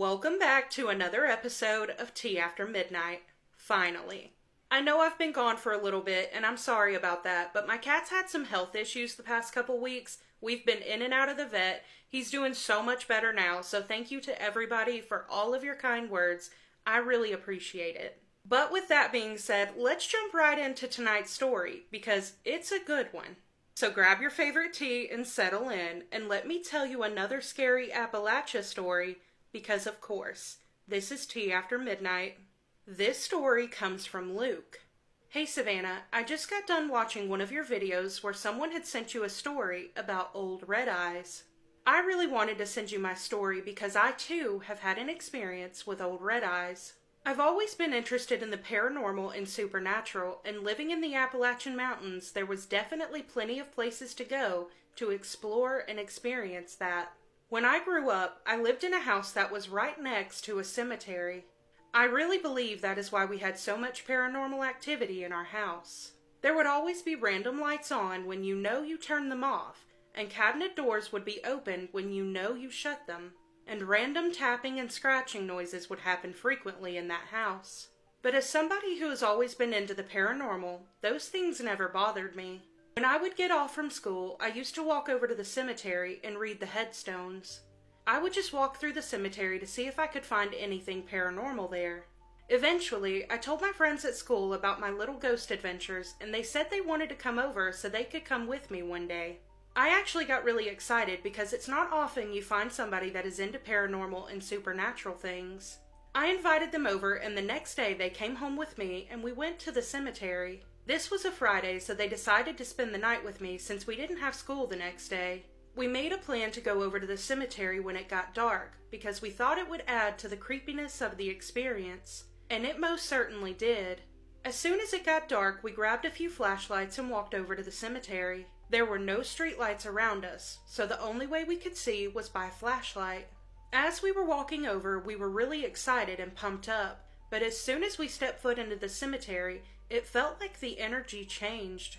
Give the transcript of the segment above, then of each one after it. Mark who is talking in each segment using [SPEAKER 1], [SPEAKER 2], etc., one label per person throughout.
[SPEAKER 1] Welcome back to another episode of Tea After Midnight. Finally. I know I've been gone for a little bit, and I'm sorry about that, but my cat's had some health issues the past couple weeks. We've been in and out of the vet. He's doing so much better now, so thank you to everybody for all of your kind words. I really appreciate it. But with that being said, let's jump right into tonight's story, because it's a good one. So grab your favorite tea and settle in, and let me tell you another scary Appalachia story, because of course, this is Tea After Midnight. This story comes from Luke. Hey Savannah, I just got done watching one of your videos where someone had sent you a story about old red eyes. I really wanted to send you my story because I too have had an experience with old red eyes. I've always been interested in the paranormal and supernatural, and living in the Appalachian Mountains, there was definitely plenty of places to go to explore and experience that. When I grew up, I lived in a house that was right next to a cemetery. I really believe that is why we had so much paranormal activity in our house. There would always be random lights on when you know you turned them off, and cabinet doors would be opened when you know you shut them, and random tapping and scratching noises would happen frequently in that house. But as somebody who has always been into the paranormal, those things never bothered me. When I would get off from school, I used to walk over to the cemetery and read the headstones. I would just walk through the cemetery to see if I could find anything paranormal there. Eventually, I told my friends at school about my little ghost adventures, and they said they wanted to come over so they could come with me one day. I actually got really excited because it's not often you find somebody that is into paranormal and supernatural things. I invited them over, and the next day they came home with me and we went to the cemetery. This was a Friday, so they decided to spend the night with me since we didn't have school the next day. We made a plan to go over to the cemetery when it got dark, because we thought it would add to the creepiness of the experience, and it most certainly did. As soon as it got dark, we grabbed a few flashlights and walked over to the cemetery. There were no streetlights around us, so the only way we could see was by flashlight. As we were walking over, we were really excited and pumped up, but as soon as we stepped foot into the cemetery, it felt like the energy changed.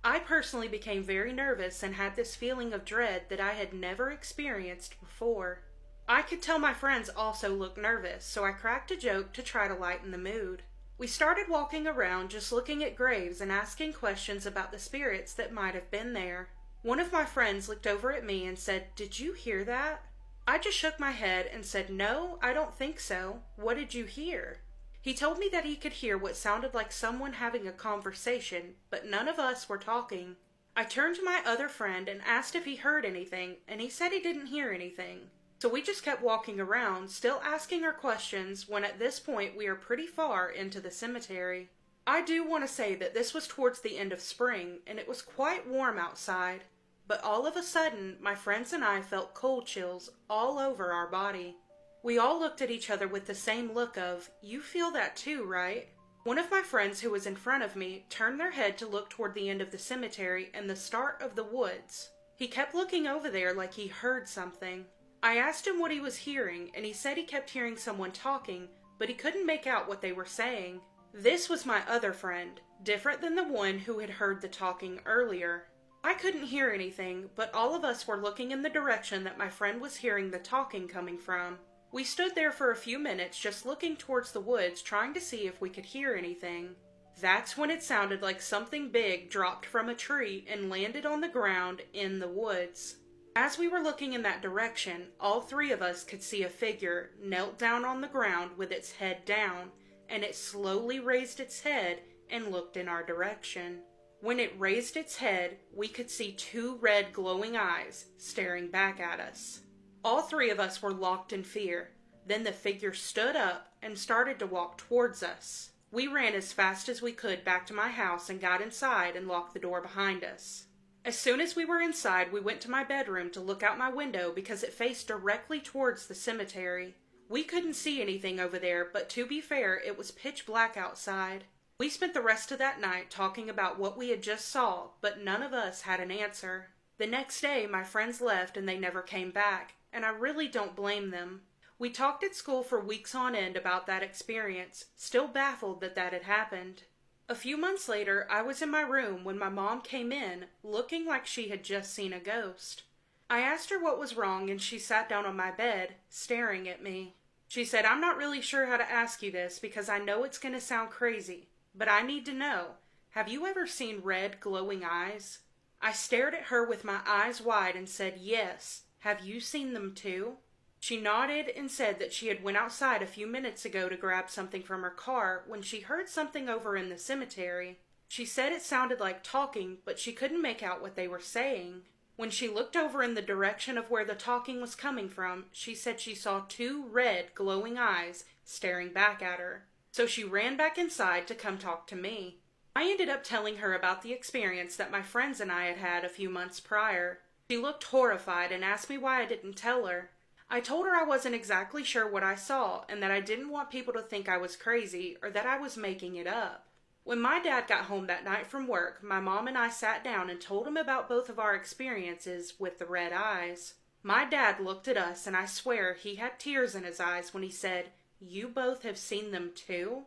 [SPEAKER 1] I personally became very nervous and had this feeling of dread that I had never experienced before. I could tell my friends also looked nervous, so I cracked a joke to try to lighten the mood. We started walking around just looking at graves and asking questions about the spirits that might have been there. One of my friends looked over at me and said, "Did you hear that?" I just shook my head and said, "No, I don't think so. What did you hear?" He told me that he could hear what sounded like someone having a conversation, but none of us were talking. I turned to my other friend and asked if he heard anything, and he said he didn't hear anything. So we just kept walking around, still asking our questions, when at this point we are pretty far into the cemetery. I do want to say that this was towards the end of spring, and it was quite warm outside, but all of a sudden, my friends and I felt cold chills all over our body. We all looked at each other with the same look of, "You feel that too, right?" One of my friends who was in front of me turned their head to look toward the end of the cemetery and the start of the woods. He kept looking over there like he heard something. I asked him what he was hearing, and he said he kept hearing someone talking, but he couldn't make out what they were saying. This was my other friend, different than the one who had heard the talking earlier. I couldn't hear anything, but all of us were looking in the direction that my friend was hearing the talking coming from. We stood there for a few minutes just looking towards the woods, trying to see if we could hear anything. That's when it sounded like something big dropped from a tree and landed on the ground in the woods. As we were looking in that direction, all three of us could see a figure knelt down on the ground with its head down, and it slowly raised its head and looked in our direction. When it raised its head, we could see two red glowing eyes staring back at us. All three of us were locked in fear. Then the figure stood up and started to walk towards us. We ran as fast as we could back to my house and got inside and locked the door behind us. As soon as we were inside, we went to my bedroom to look out my window because it faced directly towards the cemetery. We couldn't see anything over there, but to be fair, it was pitch black outside. We spent the rest of that night talking about what we had just saw, but none of us had an answer. The next day, my friends left and they never came back, and I really don't blame them. We talked at school for weeks on end about that experience, still baffled that that had happened. A few months later, I was in my room when my mom came in, looking like she had just seen a ghost. I asked her what was wrong, and she sat down on my bed, staring at me. She said, "I'm not really sure how to ask you this because I know it's going to sound crazy, but I need to know. Have you ever seen red glowing eyes?" I stared at her with my eyes wide and said, "Yes. Have you seen them too?" She nodded and said that she had went outside a few minutes ago to grab something from her car when she heard something over in the cemetery. She said it sounded like talking, but she couldn't make out what they were saying. When she looked over in the direction of where the talking was coming from, she said she saw two red, glowing eyes staring back at her. So she ran back inside to come talk to me. I ended up telling her about the experience that my friends and I had had a few months prior. She looked horrified and asked me why I didn't tell her. I told her I wasn't exactly sure what I saw and that I didn't want people to think I was crazy or that I was making it up. When my dad got home that night from work, my mom and I sat down and told him about both of our experiences with the red eyes. My dad looked at us and I swear he had tears in his eyes when he said, "You both have seen them too?"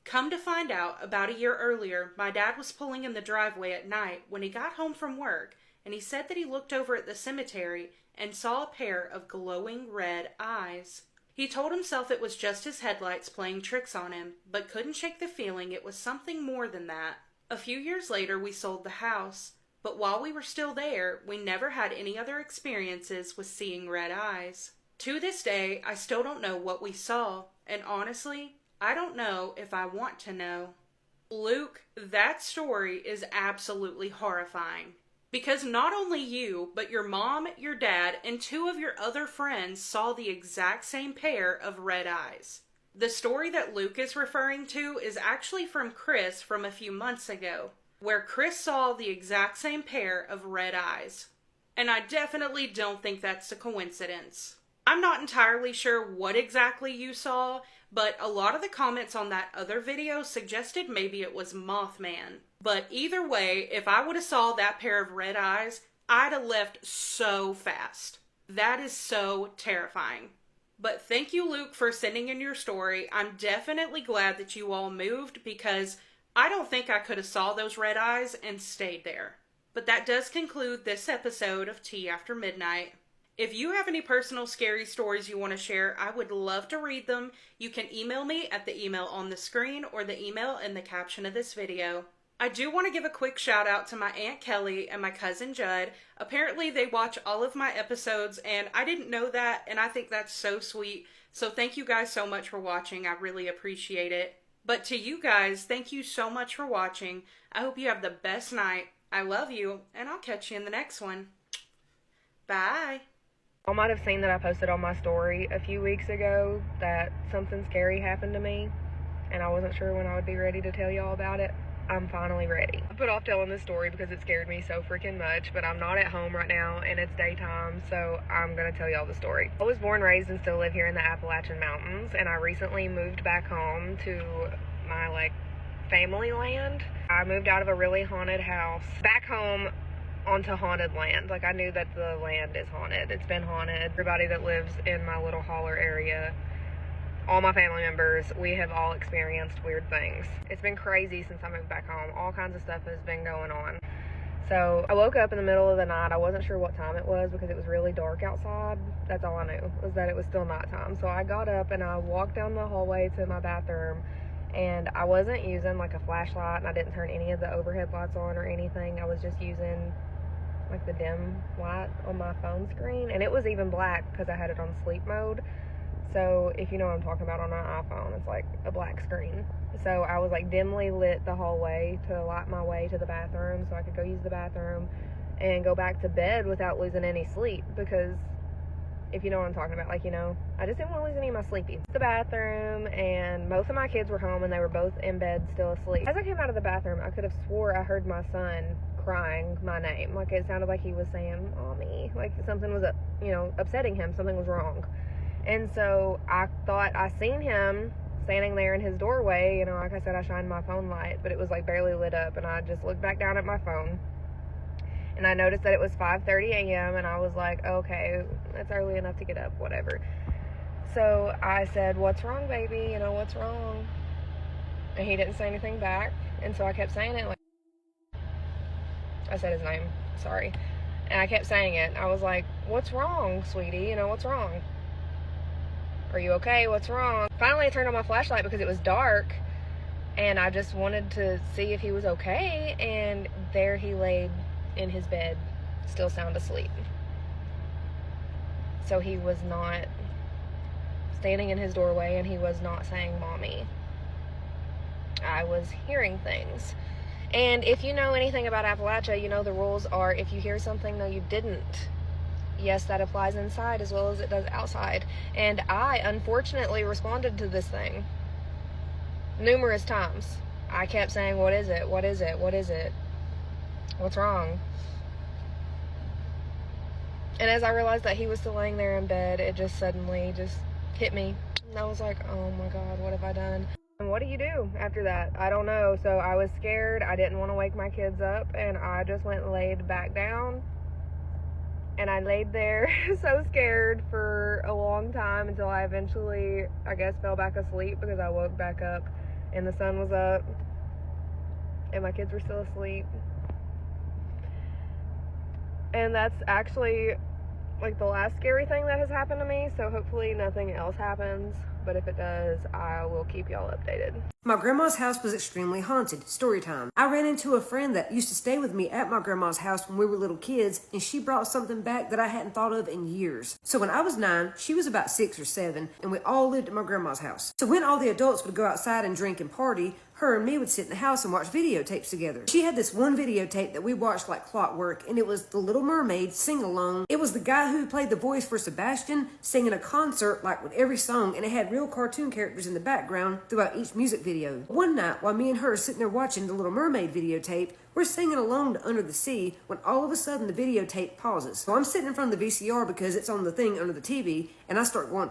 [SPEAKER 1] Come to find out, about a year earlier, my dad was pulling in the driveway at night when he got home from work, and he said that he looked over at the cemetery and saw a pair of glowing red eyes. He told himself it was just his headlights playing tricks on him, but couldn't shake the feeling it was something more than that. A few years later, we sold the house, but while we were still there, we never had any other experiences with seeing red eyes. To this day, I still don't know what we saw, and honestly, I don't know if I want to know. Luke, that story is absolutely horrifying. Because not only you, but your mom, your dad, and two of your other friends saw the exact same pair of red eyes. The story that Luke is referring to is actually from Chris from a few months ago, where Chris saw the exact same pair of red eyes. And I definitely don't think that's a coincidence. I'm not entirely sure what exactly you saw, but a lot of the comments on that other video suggested maybe it was Mothman. But either way, if I would have saw that pair of red eyes, I'd have left so fast. That is so terrifying. But thank you, Luke, for sending in your story. I'm definitely glad that you all moved because I don't think I could have saw those red eyes and stayed there. But that does conclude this episode of Tea After Midnight. If you have any personal scary stories you want to share, I would love to read them. You can email me at the email on the screen or the email in the caption of this video. I do want to give a quick shout out to my Aunt Kelly and my cousin Judd. Apparently they watch all of my episodes and I didn't know that, and I think that's so sweet. So thank you guys so much for watching. I really appreciate it. But to you guys, thank you so much for watching. I hope you have the best night. I love you, and I'll catch you in the next one. Bye.
[SPEAKER 2] Y'all might have seen that I posted on my story a few weeks ago that something scary happened to me, and I wasn't sure when I would be ready to tell y'all about it. I'm finally ready. I put off telling this story because it scared me so freaking much, but I'm not at home right now, and it's daytime, so I'm gonna tell y'all the story. I was born, raised, and still live here in the Appalachian Mountains, and I recently moved back home to my, family land. I moved out of a really haunted house back home onto haunted land. I knew that the land is haunted. It's been haunted. Everybody that lives in my little holler area, all my family members, we have all experienced weird things. It's been crazy since I moved back home. All kinds of stuff has been going on. So I woke up in the middle of the night. I wasn't sure what time it was because it was really dark outside. That's all I knew, was that it was still nighttime. So I got up and I walked down the hallway to my bathroom, and I wasn't using a flashlight, and I didn't turn any of the overhead lights on or anything. I was just using the dim light on my phone screen, and it was even black because I had it on sleep mode. So if you know what I'm talking about, on my iPhone, it's a black screen. So I was dimly lit the hallway to light my way to the bathroom so I could go use the bathroom and go back to bed without losing any sleep, because if you know what I'm talking about, I just didn't want to lose any of my sleeping. The bathroom, and most of my kids were home and they were both in bed still asleep. As I came out of the bathroom, I could have swore I heard my son crying my name. It sounded like he was saying, "Mommy," something was upsetting him, something was wrong. And so I thought I seen him standing there in his doorway. Like I said, I shined my phone light, but it was barely lit up, and I just looked back down at my phone and I noticed that it was 5:30 a.m. and I was like, okay, it's early enough to get up, whatever. So I said, "What's wrong, baby? What's wrong?" And he didn't say anything back, and so I kept saying it. I said his name, sorry. And I kept saying it. I was like, "What's wrong, sweetie? What's wrong?" Are you okay? What's wrong? Finally, I turned on my flashlight because it was dark, and I just wanted to see if he was okay, and there he laid in his bed, still sound asleep. So he was not standing in his doorway, and he was not saying mommy. I was hearing things. And if you know anything about Appalachia, you know the rules are if you hear something, no you didn't. Yes, that applies inside as well as it does outside. And I unfortunately responded to this thing numerous times. I kept saying, what is it? What is it? What is it? What's wrong? And as I realized that he was still laying there in bed, it just suddenly just hit me. And I was like, oh my God, what have I done? And what do you do after that? I don't know. So I was scared. I didn't want to wake my kids up, and I just went and laid back down. And I laid there so scared for a long time until I eventually, I guess, fell back asleep because I woke back up and the sun was up and my kids were still asleep. And that's actually like the last scary thing that has happened to me, so hopefully nothing else happens, but if it does, I will keep y'all updated.
[SPEAKER 3] My grandma's house was extremely haunted. Story time. I ran into a friend that used to stay with me at my grandma's house when we were little kids, and she brought something back that I hadn't thought of in years. So when I was 9, she was about 6 or 7, and we all lived at my grandma's house. So when all the adults would go outside and drink and party, her and me would sit in the house and watch videotapes together. She had this one videotape that we watched like clockwork, and it was The Little Mermaid sing-along. It was the guy who played the voice for Sebastian singing a concert like with every song, and it had real cartoon characters in the background throughout each music video. One night, while me and her are sitting there watching The Little Mermaid videotape, we're singing along to Under the Sea when all of a sudden the videotape pauses. So I'm sitting in front of the VCR because it's on the thing under the TV, and I start going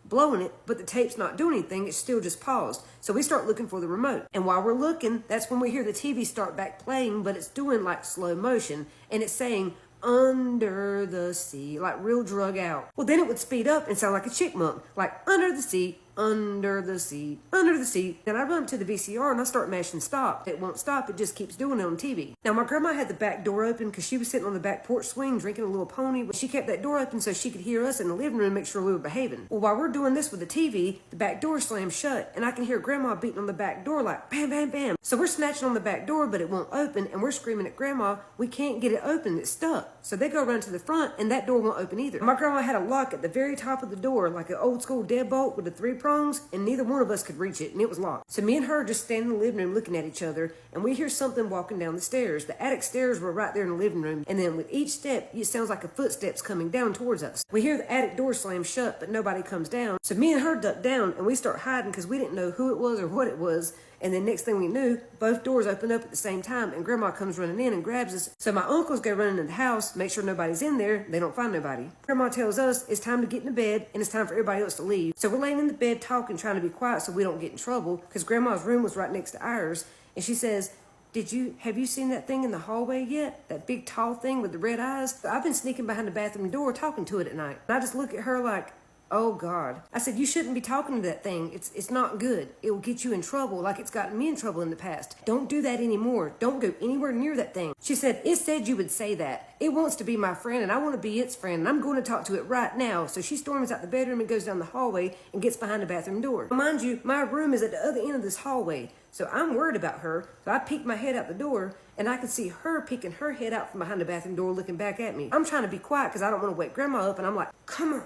[SPEAKER 3] blowing it, but the tape's not doing anything, it's still just paused. So we start looking for the remote. And while we're looking, that's when we hear the TV start back playing, but it's doing like slow motion, and it's saying Under the Sea, like real drug out. Well, then it would speed up and sound like a chipmunk, like Under the Sea, under the sea, under the sea. Then I run up to the VCR and I start mashing stop. It won't stop, it just keeps doing it on TV. Now my grandma had the back door open because she was sitting on the back porch swing drinking a little pony, but she kept that door open so she could hear us in the living room and make sure we were behaving. Well, while we're doing this with the TV, the back door slams shut and I can hear grandma beating on the back door like bam, bam, bam. So we're snatching on the back door, but it won't open, and we're screaming at grandma, we can't get it open, it's stuck. So they go around to the front and that door won't open either. My grandma had a lock at the very top of the door, like an old school deadbolt with the 3 prongs, and neither one of us could reach it, and it was locked. So me and her just stand in the living room looking at each other, and we hear something walking down the stairs. The attic stairs were right there in the living room, and then with each step, it sounds like a footsteps coming down towards us. We hear the attic door slam shut, but nobody comes down. So me and her duck down, and we start hiding because we didn't know who it was or what it was. And then next thing we knew, both doors opened up at the same time, and grandma comes running in and grabs us. So my uncles go running in the house, make sure nobody's in there. They don't find nobody. Grandma tells us it's time to get into bed, and it's time for everybody else to leave. So we're laying in the bed talking, trying to be quiet so we don't get in trouble, because grandma's room was right next to ours. And she says, have you seen that thing in the hallway yet? That big tall thing with the red eyes? I've been sneaking behind the bathroom door talking to it at night. And I just look at her like, oh God. I said, you shouldn't be talking to that thing. It's not good. It will get you in trouble like it's gotten me in trouble in the past. Don't do that anymore. Don't go anywhere near that thing. She said, it said you would say that. It wants to be my friend and I want to be its friend and I'm going to talk to it right now. So she storms out the bedroom and goes down the hallway and gets behind the bathroom door. Mind you, my room is at the other end of this hallway. So I'm worried about her. So I peek my head out the door and I can see her peeking her head out from behind the bathroom door looking back at me. I'm trying to be quiet because I don't want to wake grandma up and I'm like, come on.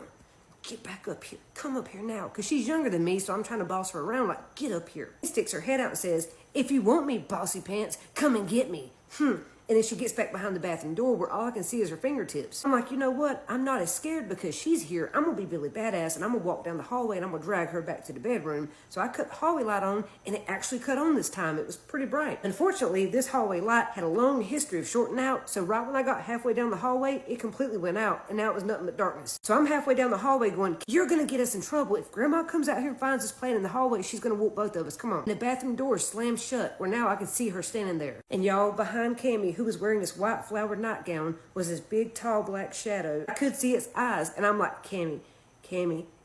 [SPEAKER 3] Get back up here. Come up here now. Because she's younger than me, so I'm trying to boss her around like, get up here. She sticks her head out and says, if you want me, bossy pants, come and get me. And then she gets back behind the bathroom door where all I can see is her fingertips. I'm like, you know what? I'm not as scared because she's here. I'm going to be Billy Badass and I'm going to walk down the hallway and I'm going to drag her back to the bedroom. So I cut the hallway light on and it actually cut on this time. It was pretty bright. Unfortunately, this hallway light had a long history of shorting out. So right when I got halfway down the hallway, it completely went out and now it was nothing but darkness. So I'm halfway down the hallway going, you're going to get us in trouble. If grandma comes out here and finds us playing in the hallway, she's going to whoop both of us. Come on. And the bathroom door slammed shut where now I can see her standing there. And y'all, behind Cammie, who was wearing this white flowered nightgown, was this big tall black shadow. I could see its eyes and I'm like, Cammie,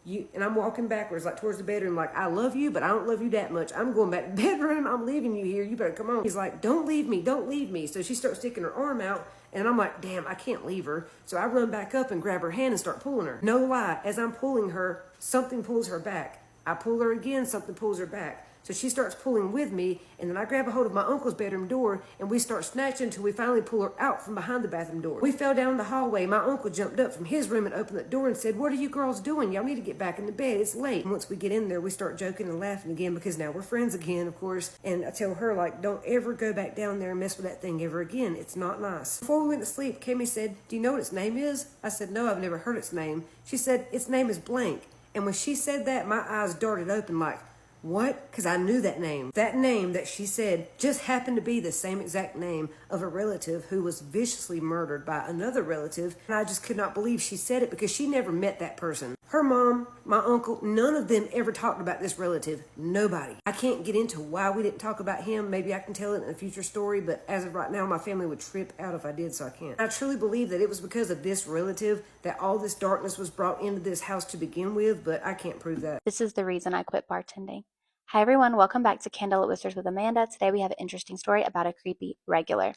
[SPEAKER 3] you, and I'm walking backwards like towards the bedroom like, I love you, but I don't love you that much. I'm going back to the bedroom. I'm leaving you here. You better come on. He's like, don't leave me. So she starts sticking her arm out And I'm like, damn, I can't leave her. So I run back up and grab her hand and start pulling her. No lie, as I'm pulling her, something pulls her back. I pull her again, something pulls her back. So she starts pulling with me, and then I grab a hold of my uncle's bedroom door, and we start snatching until we finally pull her out from behind the bathroom door. We fell down the hallway. My uncle jumped up from his room and opened the door and said, "What are you girls doing? Y'all need to get back into bed. It's late." And once we get in there, we start joking and laughing again because now we're friends again, of course. And I tell her, like, don't ever go back down there and mess with that thing ever again. It's not nice. Before we went to sleep, Kimmy said, "Do you know what its name is?" I said, "No, I've never heard its name." She said, "Its name is blank." And when she said that, my eyes darted open like, what? Because I knew that name. That name that she said just happened to be the same exact name of a relative who was viciously murdered by another relative. And I just could not believe she said it because she never met that person. Her mom, my uncle, none of them ever talked about this relative. Nobody. I can't get into why we didn't talk about him. Maybe I can tell it in a future story, but as of right now, my family would trip out if I did, so I can't. I truly believe that it was because of this relative that all this darkness was brought into this house to begin with, but I can't prove that.
[SPEAKER 4] This is the reason I quit bartending. Hi everyone, welcome back to Candlelit Whispers with Amanda. Today we have an interesting story about a creepy regular.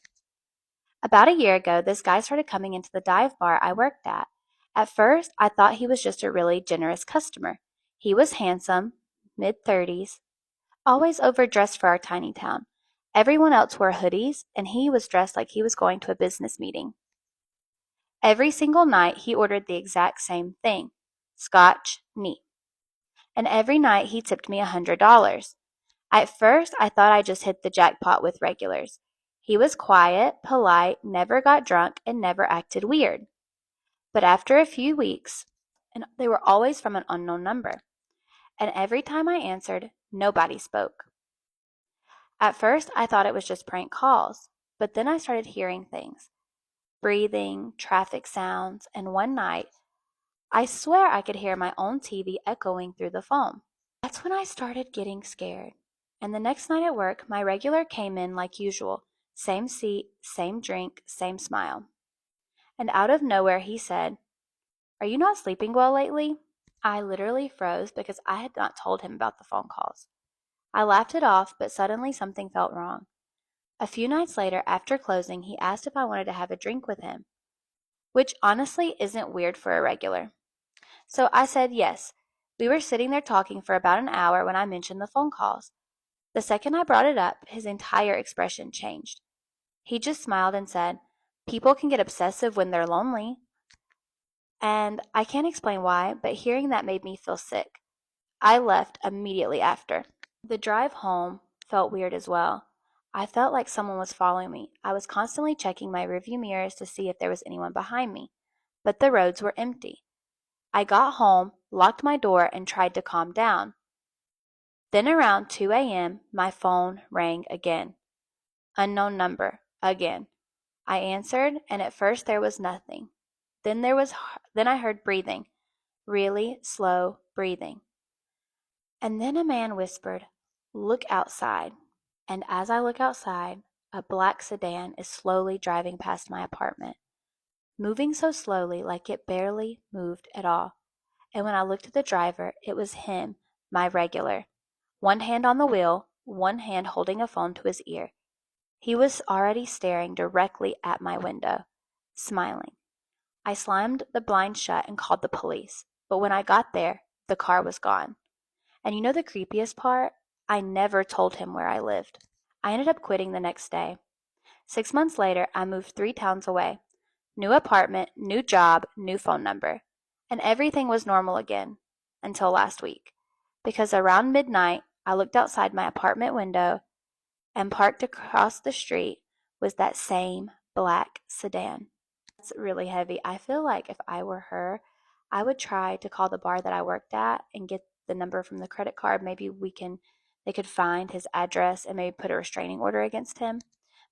[SPEAKER 4] About a year ago, this guy started coming into the dive bar I worked at. At first, I thought he was just a really generous customer. He was handsome, mid-30s, always overdressed for our tiny town. Everyone else wore hoodies, and he was dressed like he was going to a business meeting. Every single night, he ordered the exact same thing, scotch, neat. And every night he tipped me $100. At first, I thought I just hit the jackpot with regulars. He was quiet, polite, never got drunk, and never acted weird. But after a few weeks, and they were always from an unknown number, and every time I answered, nobody spoke. At first, I thought it was just prank calls, but then I started hearing things, breathing, traffic sounds, and one night, I swear I could hear my own TV echoing through the phone. That's when I started getting scared. And the next night at work, my regular came in like usual. Same seat, same drink, same smile. And out of nowhere, he said, "Are you not sleeping well lately?" I literally froze because I had not told him about the phone calls. I laughed it off, but suddenly something felt wrong. A few nights later, after closing, he asked if I wanted to have a drink with him, which honestly isn't weird for a regular. So I said yes. We were sitting there talking for about an hour when I mentioned the phone calls. The second I brought it up, his entire expression changed. He just smiled and said, "People can get obsessive when they're lonely." And I can't explain why, but hearing that made me feel sick. I left immediately after. The drive home felt weird as well. I felt like someone was following me. I was constantly checking my rearview mirrors to see if there was anyone behind me, but the roads were empty. I got home, locked my door, and tried to calm down. Then around 2 a.m., my phone rang again. Unknown number, again. I answered, and at first there was nothing. Then I heard breathing, really slow breathing. And then a man whispered, "Look outside." And as I look outside, a black sedan is slowly driving past my apartment, moving so slowly like it barely moved at all. And when I looked at the driver, it was him, my regular. One hand on the wheel, one hand holding a phone to his ear. He was already staring directly at my window, smiling. I slammed the blind shut and called the police, but when I got there, the car was gone. And you know the creepiest part? I never told him where I lived. I ended up quitting the next day. 6 months later, I moved 3 towns away. New apartment, new job, new phone number. And everything was normal again, until last week. Because around midnight, I looked outside my apartment window, and parked across the street was that same black sedan. It's really heavy. I feel like if I were her, I would try to call the bar that I worked at and get the number from the credit card. Maybe they could find his address and maybe put a restraining order against him.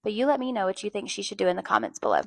[SPEAKER 4] But you let me know what you think she should do in the comments below.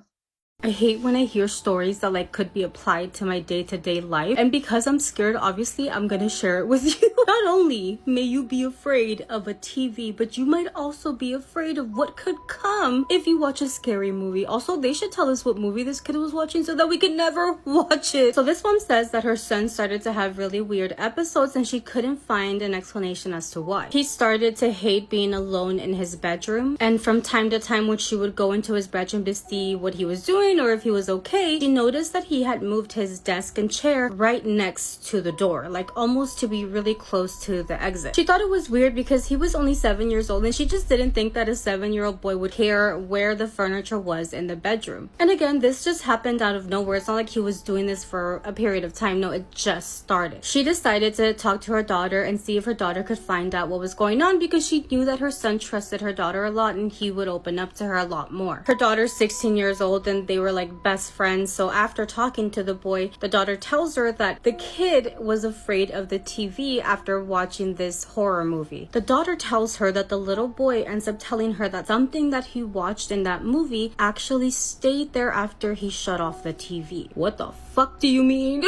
[SPEAKER 5] I hate when I hear stories that like could be applied to my day-to-day life, and because I'm scared, obviously I'm gonna share it with you. Not only may you be afraid of a TV, but you might also be afraid of what could come if you watch a scary movie. Also, they should tell us what movie this kid was watching so that we can never watch it. So this mom says that her son started to have really weird episodes and she couldn't find an explanation as to why. He started to hate being alone in his bedroom, and from time to time when she would go into his bedroom to see what he was doing or if he was okay, she noticed that he had moved his desk and chair right next to the door, like almost to be really close to the exit. She thought it was weird because he was only 7 years old and she just didn't think that a 7-year-old boy would care where the furniture was in the bedroom. And again, this just happened out of nowhere. It's not like he was doing this for a period of time. No, it just started. She decided to talk to her daughter and see if her daughter could find out what was going on because she knew that her son trusted her daughter a lot and he would open up to her a lot more. Her daughter's 16 years old and they were like best friends. So after talking to the boy, the daughter tells her that the kid was afraid of the TV after watching this horror movie. The daughter tells her that the little boy ends up telling her that something that he watched in that movie actually stayed there after he shut off the TV. What the fuck do you mean?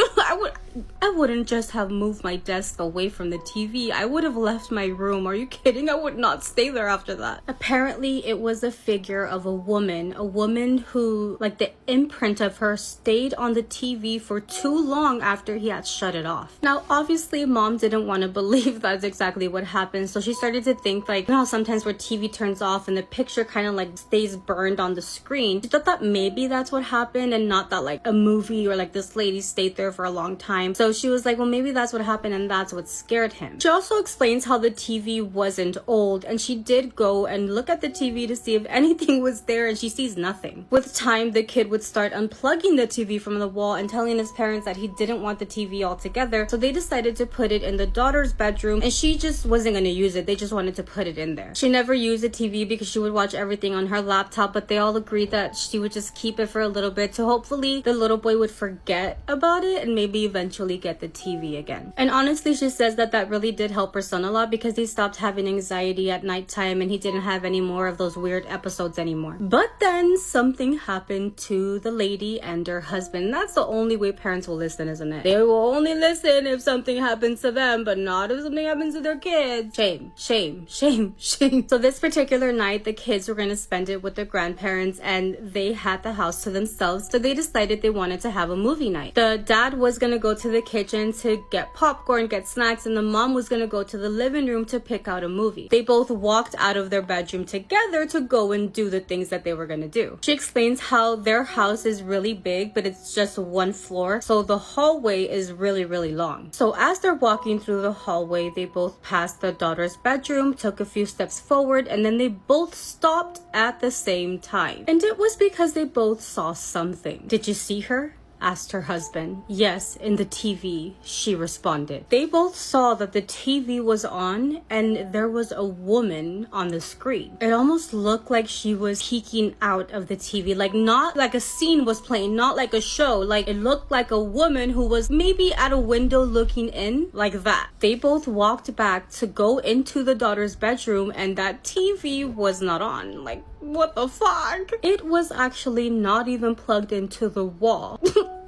[SPEAKER 5] I wouldn't just have moved my desk away from the TV. I would have left my room. Are you kidding? I would not stay there after that. Apparently, it was a figure of a woman who, like, the imprint of her stayed on the TV for too long after he had shut it off. Now, obviously, mom didn't want to believe that's exactly what happened, so she started to think, like, you know how sometimes where TV turns off and the picture kind of, like, stays burned on the screen. She thought that maybe that's what happened and not that, like, a movie or, like, this lady stayed there for a long time. So she was like, well, maybe that's what happened and that's what scared him. She also explains how the TV wasn't old and she did go and look at the TV to see if anything was there and she sees nothing. With time, the kid would start unplugging the TV from the wall and telling his parents that he didn't want the TV altogether. So they decided to put it in the daughter's bedroom and she just wasn't going to use it. They just wanted to put it in there. She never used the TV because she would watch everything on her laptop, but they all agreed that she would just keep it for a little bit so hopefully the little boy would forget about it and maybe eventually get the TV again. And honestly, she says that really did help her son a lot because he stopped having anxiety at nighttime and he didn't have any more of those weird episodes anymore. But then something happened to the lady and her husband. That's the only way parents will listen, isn't it? They will only listen if something happens to them, but not if something happens to their kids. Shame, shame, shame, shame. So this particular night, the kids were going to spend it with their grandparents and they had the house to themselves. So they decided they wanted to have a movie night. The dad was going to go to the kitchen to get popcorn, get snacks, and the mom was going to go to the living room to pick out a movie. They both walked out of their bedroom together to go and do the things that they were going to do. She explains how their house is really big, but it's just one floor, so the hallway is really, really long. So as they're walking through the hallway, they both passed the daughter's bedroom, took a few steps forward, and then they both stopped at the same time. And it was because they both saw something. Did you see her? Asked her husband. Yes, in the TV, she responded. They both saw that the TV was on and there was a woman on the screen. It almost looked like she was peeking out of the TV, like not like a scene was playing, not like a show, like it looked like a woman who was maybe at a window looking in, like that. They both walked back to go into the daughter's bedroom and that TV was not on. Like, what the fuck? It was actually not even plugged into the wall.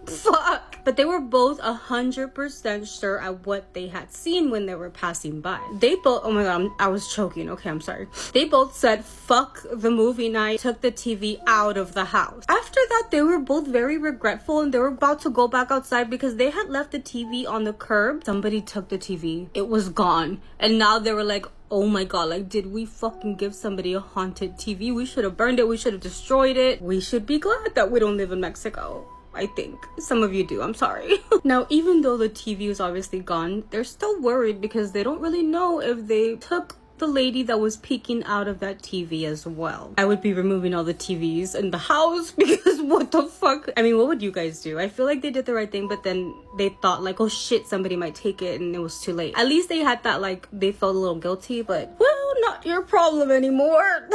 [SPEAKER 5] Fuck. But they were both 100% sure at what they had seen when they were passing by. They both, oh my god, I was choking. Okay, I'm sorry. They both said, fuck the movie night, took the TV out of the house. After that, they were both very regretful and they were about to go back outside because they had left the TV on the curb. Somebody took the TV. It was gone. And now they were like, oh my god, like, did we fucking give somebody a haunted TV? We should have burned it. We should have destroyed it. We should be glad that we don't live in Mexico. I think. Some of you do. I'm sorry. Now, even though the TV is obviously gone, they're still worried because they don't really know if they took the lady that was peeking out of that TV as well. I would be removing all the TVs in the house because what the fuck? I mean, what would you guys do? I feel like they did the right thing, but then they thought like, oh shit, somebody might take it and it was too late. At least they had that, like, they felt a little guilty, but well, not your problem anymore.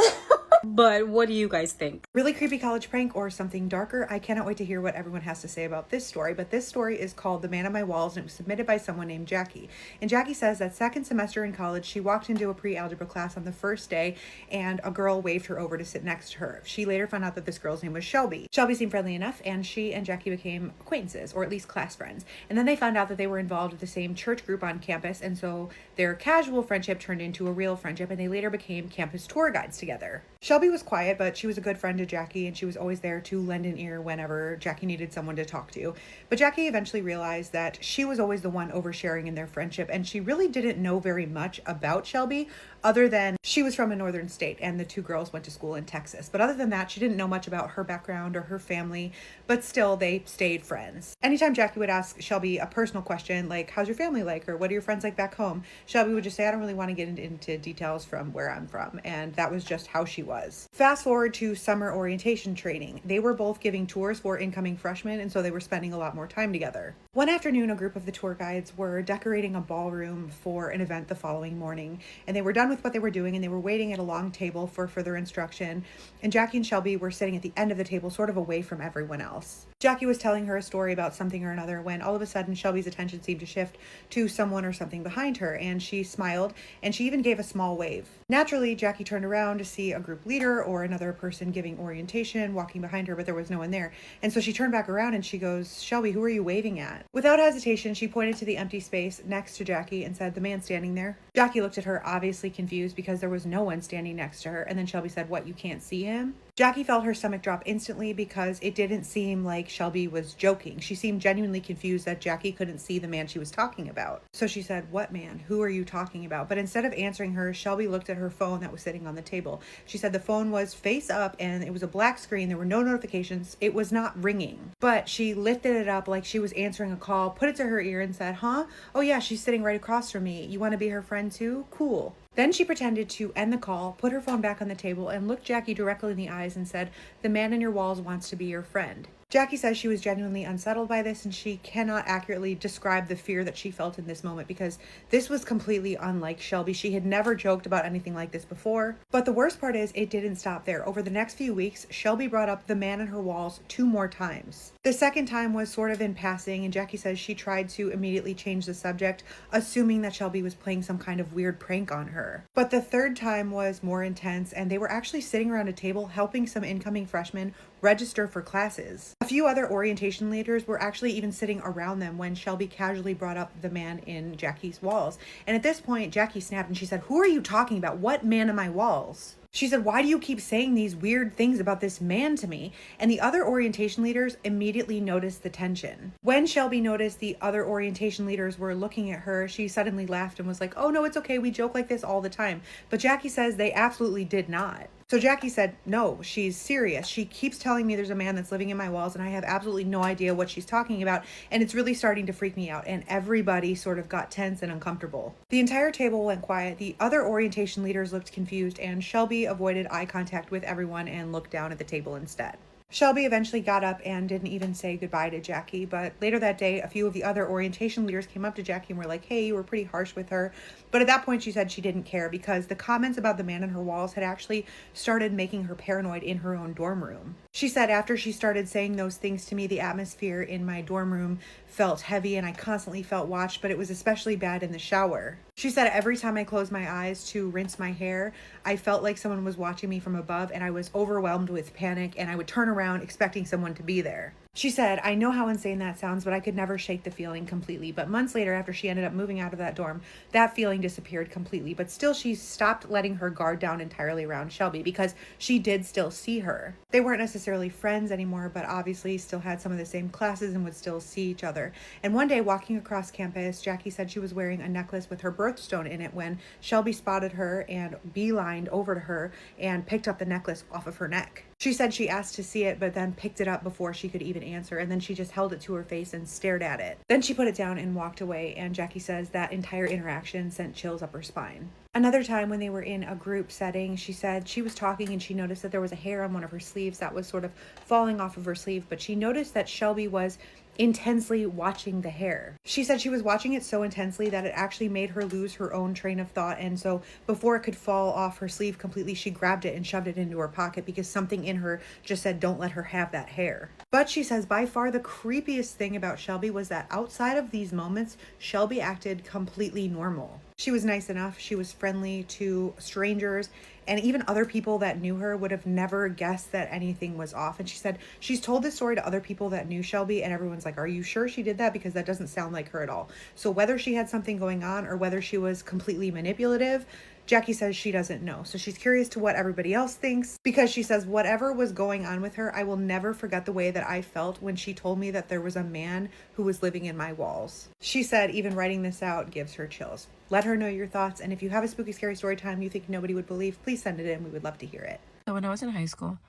[SPEAKER 5] But what do you guys think?
[SPEAKER 6] Really creepy college prank or something darker? I cannot wait to hear what everyone has to say about this story, but this story is called The Man on My Walls, and it was submitted by someone named Jackie. And Jackie says that second semester in college, she walked into a pre-algebra class on the first day, and a girl waved her over to sit next to her. She later found out that this girl's name was Shelby. Shelby seemed friendly enough, and she and Jackie became acquaintances, or at least class friends. And then they found out that they were involved with the same church group on campus, and so their casual friendship turned into a real friendship, and they later became campus tour guides together. Shelby was quiet, but she was a good friend to Jackie, and she was always there to lend an ear whenever Jackie needed someone to talk to. But Jackie eventually realized that she was always the one oversharing in their friendship, and she really didn't know very much about Shelby, other than she was from a northern state and the two girls went to school in Texas. But other than that, she didn't know much about her background or her family, but still they stayed friends. Anytime Jackie would ask Shelby a personal question like, how's your family like, or what are your friends like back home, Shelby would just say, I don't really want to get into details from where I'm from. And that was just how she was. Fast forward to summer orientation training. They were both giving tours for incoming freshmen, and so they were spending a lot more time together. One afternoon, a group of the tour guides were decorating a ballroom for an event the following morning, and they were done with what they were doing, and they were waiting at a long table for further instruction, and Jackie and Shelby were sitting at the end of the table, sort of away from everyone else. Jackie was telling her a story about something or another when all of a sudden Shelby's attention seemed to shift to someone or something behind her, and she smiled, and she even gave a small wave. Naturally, Jackie turned around to see a group leader or another person giving orientation walking behind her, but there was no one there. And so she turned back around and she goes, Shelby, who are you waving at? Without hesitation, she pointed to the empty space next to Jackie and said, the man standing there. Jackie looked at her, obviously confused because there was no one standing next to her. And then Shelby said, what, you can't see him? Jackie felt her stomach drop instantly because it didn't seem like Shelby was joking. She seemed genuinely confused that Jackie couldn't see the man she was talking about. So she said, what man? Who are you talking about? But instead of answering her, Shelby looked at her phone that was sitting on the table. She said the phone was face up and it was a black screen. There were no notifications. It was not ringing. But she lifted it up like she was answering a call, put it to her ear and said, huh? Oh yeah, she's sitting right across from me. You want to be her friend too? Cool. Then she pretended to end the call, put her phone back on the table, and looked Jackie directly in the eyes and said, the man on your walls wants to be your friend. Jackie says she was genuinely unsettled by this, and she cannot accurately describe the fear that she felt in this moment because this was completely unlike Shelby. She had never joked about anything like this before. But the worst part is it didn't stop there. Over the next few weeks, Shelby brought up the man on her walls 2 more times. The second time was sort of in passing, and Jackie says she tried to immediately change the subject, assuming that Shelby was playing some kind of weird prank on her. But the third time was more intense, and they were actually sitting around a table helping some incoming freshmen register for classes. A few other orientation leaders were actually even sitting around them when Shelby casually brought up the man in Jackie's walls. And at this point, Jackie snapped and she said, who are you talking about? What man in my walls? She said, why do you keep saying these weird things about this man to me? And the other orientation leaders immediately noticed the tension. When Shelby noticed the other orientation leaders were looking at her, she suddenly laughed and was like, oh no, it's okay. We joke like this all the time. But Jackie says they absolutely did not. So Jackie said, no, she's serious. She keeps telling me there's a man that's living in my walls and I have absolutely no idea what she's talking about. And it's really starting to freak me out. And everybody sort of got tense and uncomfortable. The entire table went quiet. The other orientation leaders looked confused and Shelby avoided eye contact with everyone and looked down at the table instead. Shelby eventually got up and didn't even say goodbye to Jackie, but later that day, a few of the other orientation leaders came up to Jackie and were like, hey, you were pretty harsh with her. But at that point, she said she didn't care because the comments about the man on her walls had actually started making her paranoid in her own dorm room. She said after she started saying those things to me, the atmosphere in my dorm room felt heavy and I constantly felt watched, but it was especially bad in the shower. She said every time I closed my eyes to rinse my hair, I felt like someone was watching me from above and I was overwhelmed with panic and I would turn around expecting someone to be there. She said, I know how insane that sounds, but I could never shake the feeling completely. But months later, after she ended up moving out of that dorm, that feeling disappeared completely. But still, she stopped letting her guard down entirely around Shelby because she did still see her. They weren't necessarily friends anymore, but obviously still had some of the same classes and would still see each other. And one day, walking across campus, Jackie said she was wearing a necklace with her birthstone in it when Shelby spotted her and beelined over to her and picked up the necklace off of her neck. She said she asked to see it, but then picked it up before she could even answer, and then she just held it to her face and stared at it. Then she put it down and walked away, and Jackie says that entire interaction sent chills up her spine. Another time when they were in a group setting, she said she was talking and she noticed that there was a hair on one of her sleeves that was sort of falling off of her sleeve, but she noticed that Shelby was intensely watching the hair. She said she was watching it so intensely that it actually made her lose her own train of thought. And so before it could fall off her sleeve completely, she grabbed it and shoved it into her pocket because something in her just said, don't let her have that hair. But she says by far the creepiest thing about Shelby was that outside of these moments, Shelby acted completely normal. She was nice enough. She was friendly to strangers, and even other people that knew her would have never guessed that anything was off. And she said she's told this story to other people that knew Shelby, and everyone's like, are you sure she did that? Because that doesn't sound like her at all. So whether she had something going on or whether she was completely manipulative, Jackie says she doesn't know. So she's curious to what everybody else thinks, because she says whatever was going on with her, I will never forget the way that I felt when she told me that there was a man who was living in my walls. She said even writing this out gives her chills. Let her know your thoughts, and if you have a spooky scary story time you think nobody would believe, please send it in. We would love to hear it.
[SPEAKER 7] So when I was in high school,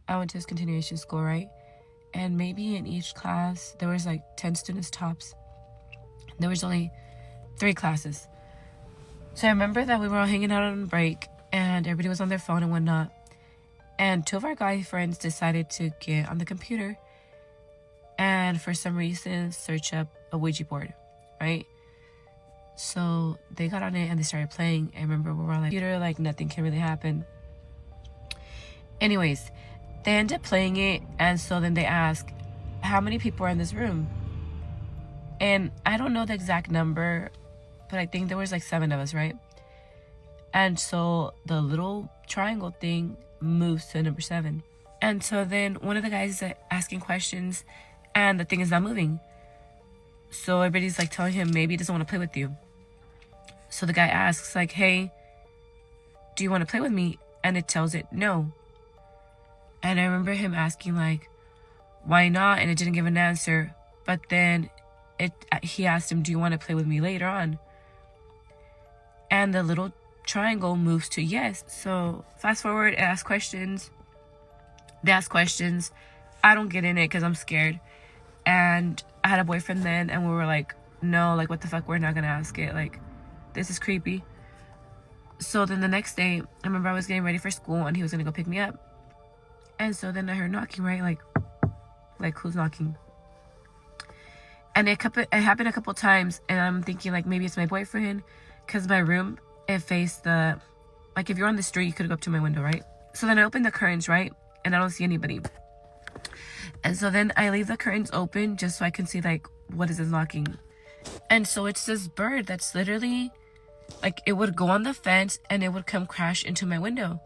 [SPEAKER 7] I went to this continuation school, right? And maybe in each class there was like 10 students tops. There was only 3 classes. So I remember that we were all hanging out on break and everybody was on their phone and whatnot. And 2 of our guy friends decided to get on the computer and for some reason search up a Ouija board, right? So they got on it and they started playing. I remember we were all like, computer, like nothing can really happen. Anyways, they ended up playing it, and so then they asked, how many people are in this room? And I don't know the exact number, but I think there was like 7 of us, right? And so the little triangle thing moves to number 7. And so then one of the guys is asking questions and the thing is not moving. So everybody's like telling him maybe he doesn't want to play with you. So the guy asks like, hey, do you want to play with me? And it tells it no. And I remember him asking like, why not? And it didn't give an answer. But then he asked him, do you want to play with me later on? And the little triangle moves to yes. So fast forward, it asks questions. They ask questions. I don't get in it because I'm scared. And I had a boyfriend then, and we were like, no, like what the fuck, we're not gonna ask it. Like, this is creepy. So then the next day, I remember I was getting ready for school and he was gonna go pick me up. And so then I heard knocking, right? Like who's knocking? And it happened a couple times, and I'm thinking like maybe it's my boyfriend, because my room, it faced the, like if you're on the street, you could go up to my window, right? So then I open the curtains, right? And I don't see anybody. And so then I leave the curtains open just so I can see like, what is this knocking? And so it's this bird that's literally, like it would go on the fence and it would come crash into my window.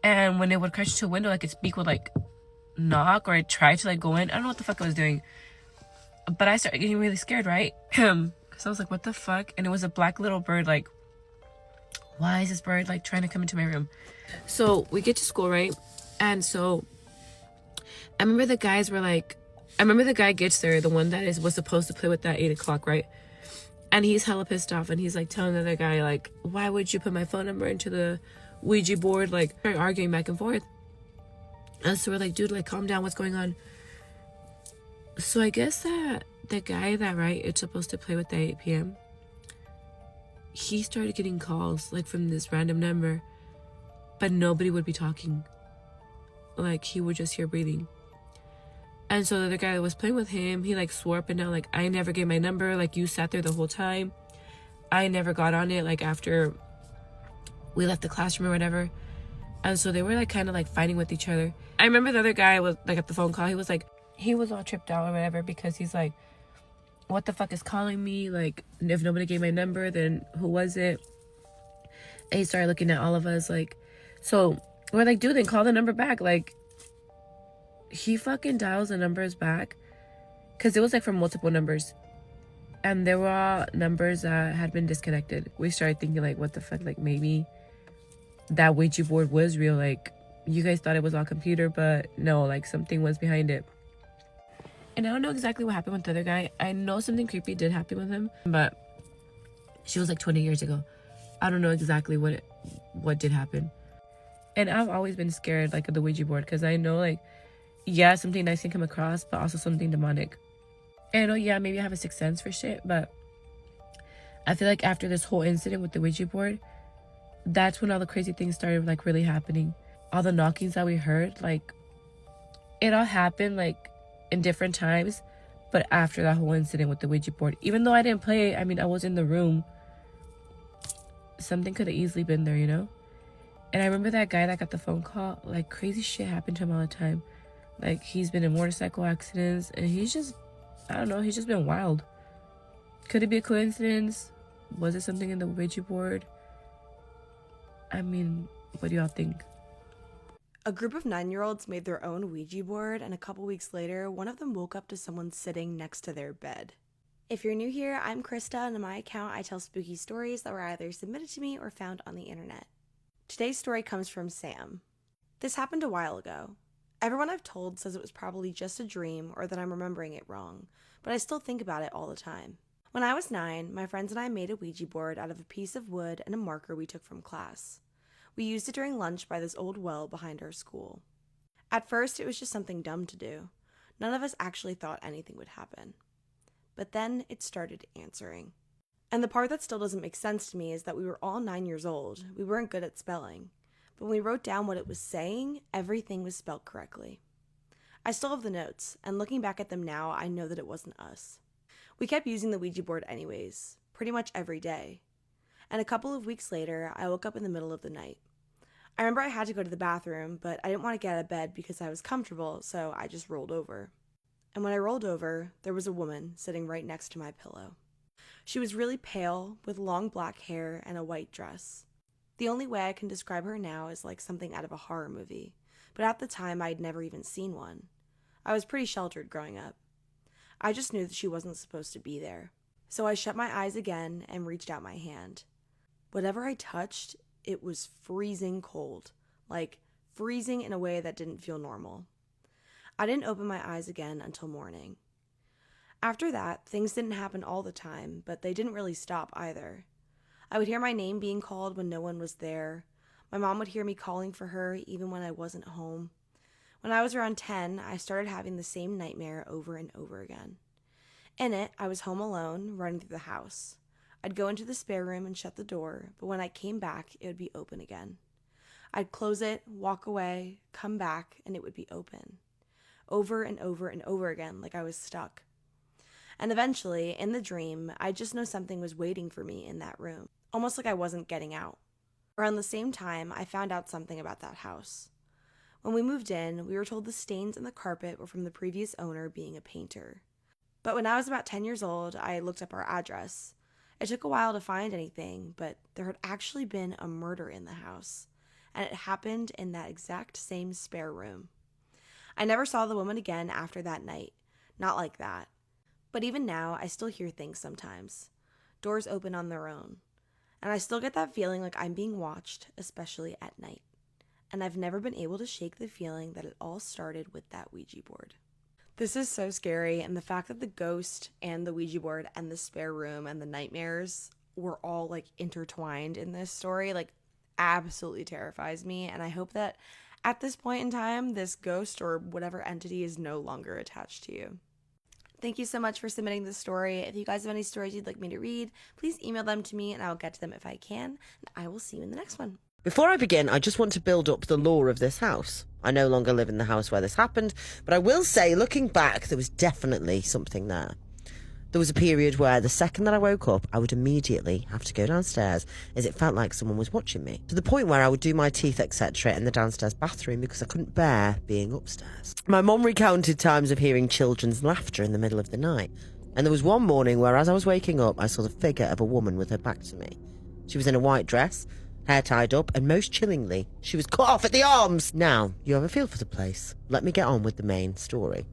[SPEAKER 7] And when it would crash into a window, like its beak would like knock, or it tried to like go in. I don't know what the fuck I was doing. But I started getting really scared, right? Because I was like, what the fuck? And it was a black little bird, like, why is this bird like trying to come into my room? So we get to school, right? And so I remember the guys were like, I remember the guy gets there, the one that was supposed to play with that 8 o'clock, right? And he's hella pissed off, and he's like telling the other guy, like, why would you put my phone number into the Ouija board? Like, they're arguing back and forth. And so we're like, dude, like, calm down, what's going on? So I guess that the guy that, right, it's supposed to play with the 8 p.m., he started getting calls, like, from this random number, but nobody would be talking. Like, he would just hear breathing. And so the other guy that was playing with him, he like swore up and down, like, I never gave my number, like, you sat there the whole time, I never got on it, like, after we left the classroom or whatever. And so they were like kind of like fighting with each other. I remember the other guy was like at the phone call, he was like, he was all tripped out or whatever, because he's like, what the fuck is calling me? Like, if nobody gave my number, then who was it? And he started looking at all of us, like, so we're like, dude, then call the number back. Like, he fucking dials the numbers back, because it was like from multiple numbers, and there were all numbers that had been disconnected. We started thinking like, what the fuck, like maybe that Ouija board was real. Like, you guys thought it was all computer, but no, like something was behind it. And I don't know exactly what happened with the other guy. I know something creepy did happen with him, but she was like 20 years ago. I don't know exactly what did happen. And I've always been scared like of the Ouija board, because I know like, yeah, something nice can come across, but also something demonic. And I know, yeah, maybe I have a sixth sense for shit, but I feel like after this whole incident with the Ouija board, that's when all the crazy things started like really happening. All the knockings that we heard, like, it all happened like in different times, But after that whole incident with the Ouija board, even though I didn't play it, I mean, I was in the room, something could have easily been there, you know? And I remember that guy that got the phone call, like, crazy shit happened to him all the time. Like, he's been in motorcycle accidents, and he's just, I don't know, he's just been wild. Could it be a coincidence? Was it something in the Ouija board? I mean, what do y'all think?
[SPEAKER 8] A group of 9-year-olds made their own Ouija board, and a couple weeks later, one of them woke up to someone sitting next to their bed. If you're new here, I'm Krista, and on my account, I tell spooky stories that were either submitted to me or found on the internet. Today's story comes from Sam. This happened a while ago. Everyone I've told says it was probably just a dream or that I'm remembering it wrong, but I still think about it all the time. When I was 9, my friends and I made a Ouija board out of a piece of wood and a marker we took from class. We used it during lunch by this old well behind our school. At first, it was just something dumb to do. None of us actually thought anything would happen. But then it started answering. And the part that still doesn't make sense to me is that we were all 9 years old. We weren't good at spelling. But when we wrote down what it was saying, everything was spelled correctly. I still have the notes, and looking back at them now, I know that it wasn't us. We kept using the Ouija board anyways, pretty much every day. And a couple of weeks later, I woke up in the middle of the night. I remember I had to go to the bathroom, but I didn't want to get out of bed because I was comfortable, so I just rolled over. And when I rolled over, there was a woman sitting right next to my pillow. She was really pale, with long black hair and a white dress. The only way I can describe her now is like something out of a horror movie, but at the time I'd never even seen one. I was pretty sheltered growing up. I just knew that she wasn't supposed to be there. So I shut my eyes again and reached out my hand. Whatever I touched, it was freezing cold, like freezing in a way that didn't feel normal. I didn't open my eyes again until morning. After that, things didn't happen all the time, but they didn't really stop either. I would hear my name being called when no one was there. My mom would hear me calling for her even when I wasn't home. When I was around 10, I started having the same nightmare over and over again. In it, I was home alone, running through the house. I'd go into the spare room and shut the door, but when I came back, it would be open again. I'd close it, walk away, come back, and it would be open. Over and over and over again, like I was stuck. And eventually, in the dream, I just know something was waiting for me in that room, almost like I wasn't getting out. Around the same time, I found out something about that house. When we moved in, we were told the stains in the carpet were from the previous owner being a painter. But when I was about 10 years old, I looked up our address. It took a while to find anything, but there had actually been a murder in the house, and it happened in that exact same spare room. I never saw the woman again after that night, not like that. But even now, I still hear things sometimes. Doors open on their own. And I still get that feeling like I'm being watched, especially at night. And I've never been able to shake the feeling that it all started with that Ouija board. This is so scary, and the fact that the ghost and the Ouija board and the spare room and the nightmares were all like intertwined in this story, like absolutely terrifies me. And I hope that at this point in time, this ghost or whatever entity is no longer attached to you. Thank you so much for submitting this story. If you guys have any stories you'd like me to read, please email them to me and I'll get to them if I can. And I will see you in the next one.
[SPEAKER 9] Before I begin, I just want to build up the lore of this house. I no longer live in the house where this happened, but I will say, looking back, there was definitely something there. There was a period where the second that I woke up, I would immediately have to go downstairs as it felt like someone was watching me. To the point where I would do my teeth, etc. in the downstairs bathroom because I couldn't bear being upstairs. My mum recounted times of hearing children's laughter in the middle of the night. And there was one morning where as I was waking up, I saw the figure of a woman with her back to me. She was in a white dress, hair tied up, and most chillingly, she was cut off at the arms. Now, you have a feel for the place. Let me get on with the main story.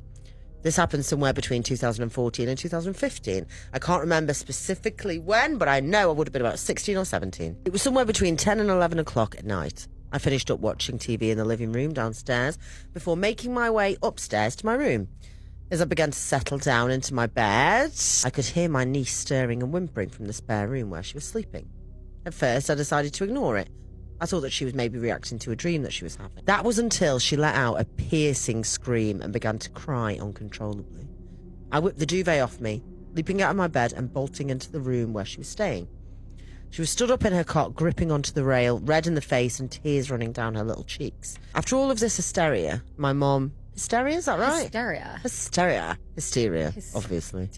[SPEAKER 9] This happened somewhere between 2014 and 2015. I can't remember specifically when, but I know I would have been about 16 or 17. It was somewhere between 10 and 11 o'clock at night. I finished up watching TV in the living room downstairs before making my way upstairs to my room. As I began to settle down into my bed, I could hear my niece stirring and whimpering from the spare room where she was sleeping. At first, I decided to ignore it. I thought that she was maybe reacting to a dream that she was having. That was until she let out a piercing scream and began to cry uncontrollably. I whipped the duvet off me, leaping out of my bed and bolting into the room where she was staying. She was stood up in her cot, gripping onto the rail, red in the face and tears running down her little cheeks. After all of this hysteria, my mum, Hysteria, is that right? Hysteria, obviously.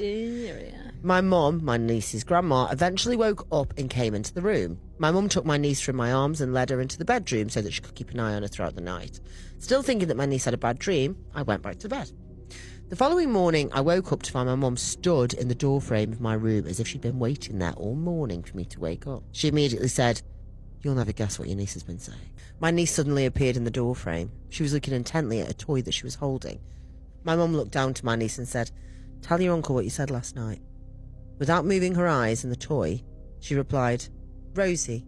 [SPEAKER 9] My mum, my niece's grandma, eventually woke up and came into the room. My mum took my niece from my arms and led her into the bedroom so that she could keep an eye on her throughout the night. Still thinking that my niece had a bad dream, I went back to bed. The following morning, I woke up to find my mum stood in the doorframe of my room as if she'd been waiting there all morning for me to wake up. She immediately said, "You'll never guess what your niece has been saying." My niece suddenly appeared in the doorframe. She was looking intently at a toy that she was holding. My mum looked down to my niece and said, "Tell your uncle what you said last night." Without moving her eyes in the toy, she replied, "Rosie."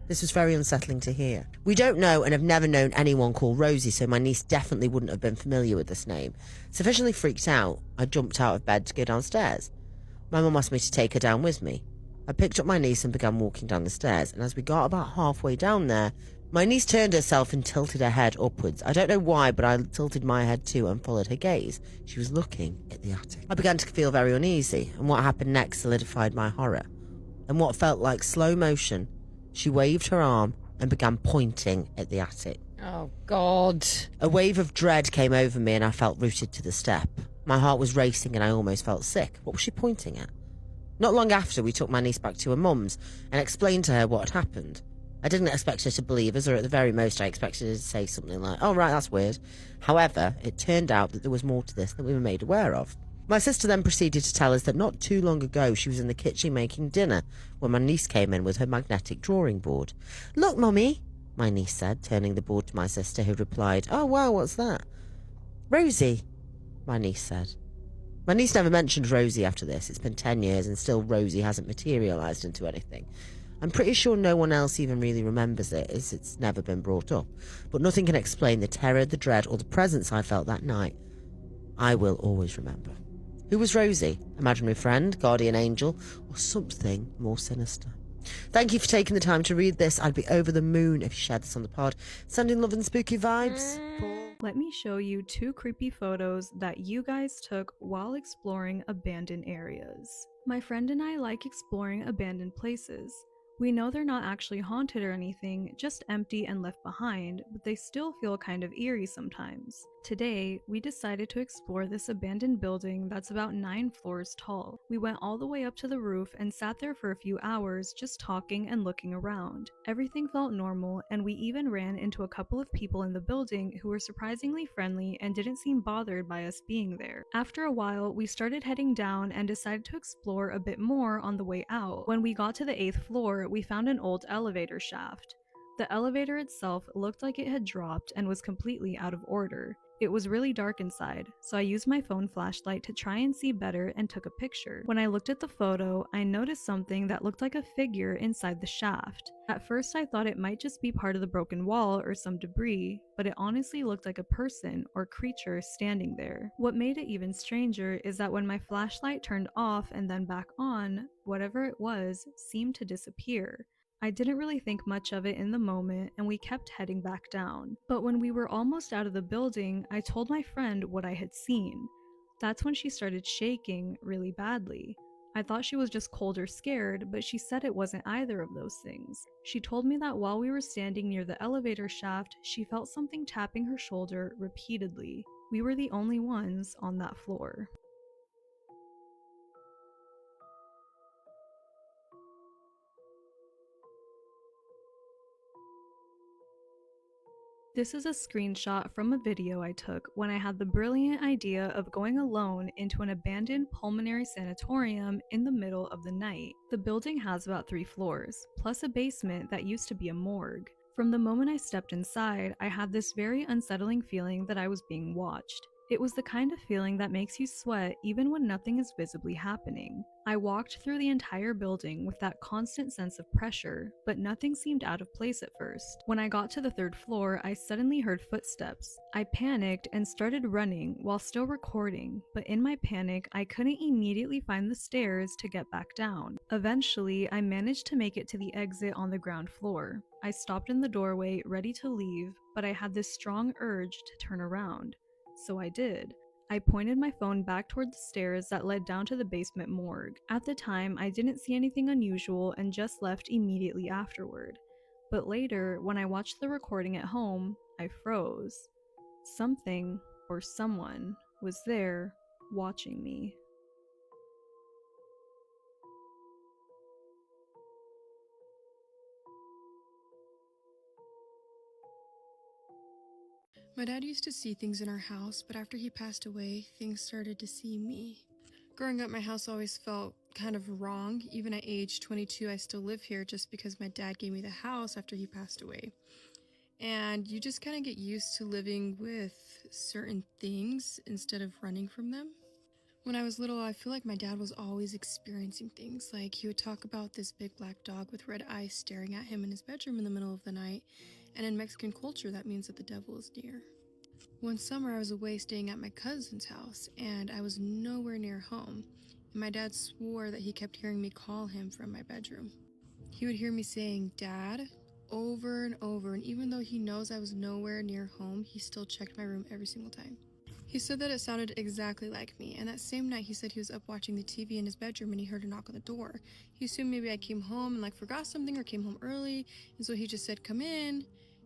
[SPEAKER 9] This was very unsettling to hear. We don't know and have never known anyone called Rosie, so my niece definitely wouldn't have been familiar with this name. Sufficiently freaked out, I jumped out of bed to go downstairs. My mum asked me to take her down with me. I picked up my niece and began walking down the stairs, and as we got about halfway down there, my niece turned herself and tilted her head upwards. I don't know why, but I tilted my head too and followed her gaze. She was looking at the attic. I began to feel very uneasy, and what happened next solidified my horror. In what felt like slow motion, she waved her arm and began pointing at the attic.
[SPEAKER 5] Oh, God.
[SPEAKER 9] A wave of dread came over me and I felt rooted to the step. My heart was racing and I almost felt sick. What was she pointing at? Not long after, we took my niece back to her mum's and explained to her what had happened. I didn't expect her to believe us, or at the very most I expected her to say something like, "Oh right, that's weird." However, it turned out that there was more to this than we were made aware of. My sister then proceeded to tell us that not too long ago she was in the kitchen making dinner when my niece came in with her magnetic drawing board. "Look, Mummy," my niece said, turning the board to my sister, who replied, "Oh wow, what's that?" "Rosie," my niece said. My niece never mentioned Rosie after this. It's been 10 years and still Rosie hasn't materialised into anything. I'm pretty sure no one else even really remembers it, as it's never been brought up. But nothing can explain the terror, the dread, or the presence I felt that night. I will always remember. Who was Rosie? Imaginary friend, guardian angel, or something more sinister? Thank you for taking the time to read this. I'd be over the moon if you shared this on the pod. Sending love and spooky vibes. Paul.
[SPEAKER 10] Let me show you 2 creepy photos that you guys took while exploring abandoned areas. My friend and I like exploring abandoned places. We know they're not actually haunted or anything, just empty and left behind, but they still feel kind of eerie sometimes. Today, we decided to explore this abandoned building that's about 9 floors tall. We went all the way up to the roof and sat there for a few hours just talking and looking around. Everything felt normal, and we even ran into a couple of people in the building who were surprisingly friendly and didn't seem bothered by us being there. After a while, we started heading down and decided to explore a bit more on the way out. When we got to the 8th floor, we found an old elevator shaft. The elevator itself looked like it had dropped and was completely out of order. It was really dark inside, so I used my phone flashlight to try and see better and took a picture. When I looked at the photo, I noticed something that looked like a figure inside the shaft. At first I thought it might just be part of the broken wall or some debris, but it honestly looked like a person or creature standing there. What made it even stranger is that when my flashlight turned off and then back on, whatever it was seemed to disappear. I didn't really think much of it in the moment, and we kept heading back down. But when we were almost out of the building, I told my friend what I had seen. That's when she started shaking really badly. I thought she was just cold or scared, but she said it wasn't either of those things. She told me that while we were standing near the elevator shaft, she felt something tapping her shoulder repeatedly. We were the only ones on that floor. This is a screenshot from a video I took when I had the brilliant idea of going alone into an abandoned pulmonary sanatorium in the middle of the night. The building has about 3 floors, plus a basement that used to be a morgue. From the moment I stepped inside, I had this very unsettling feeling that I was being watched. It was the kind of feeling that makes you sweat even when nothing is visibly happening. I walked through the entire building with that constant sense of pressure, but nothing seemed out of place at first. When I got to the 3rd floor, I suddenly heard footsteps. I panicked and started running while still recording, but in my panic, I couldn't immediately find the stairs to get back down. Eventually, I managed to make it to the exit on the ground floor. I stopped in the doorway, ready to leave, but I had this strong urge to turn around. So I did. I pointed my phone back toward the stairs that led down to the basement morgue. At the time, I didn't see anything unusual and just left immediately afterward. But later, when I watched the recording at home, I froze. Something or someone was there watching me.
[SPEAKER 11] My dad used to see things in our house, but after he passed away, things started to see me. Growing up, my house always felt kind of wrong. Even at age 22, I still live here just because my dad gave me the house after he passed away. And you just kind of get used to living with certain things instead of running from them. When I was little, I feel like my dad was always experiencing things. Like he would talk about this big black dog with red eyes staring at him in his bedroom in the middle of the night. And in Mexican culture, that means that the devil is near. One summer, I was away staying at my cousin's house, and I was nowhere near home. And my dad swore that he kept hearing me call him from my bedroom. He would hear me saying, "Dad," over and over, and even though he knows I was nowhere near home, he still checked my room every single time. He said that it sounded exactly like me, and that same night he said he was up watching the TV in his bedroom and he heard a knock on the door. He assumed maybe I came home and forgot something or came home early, and so he just said, "Come in,"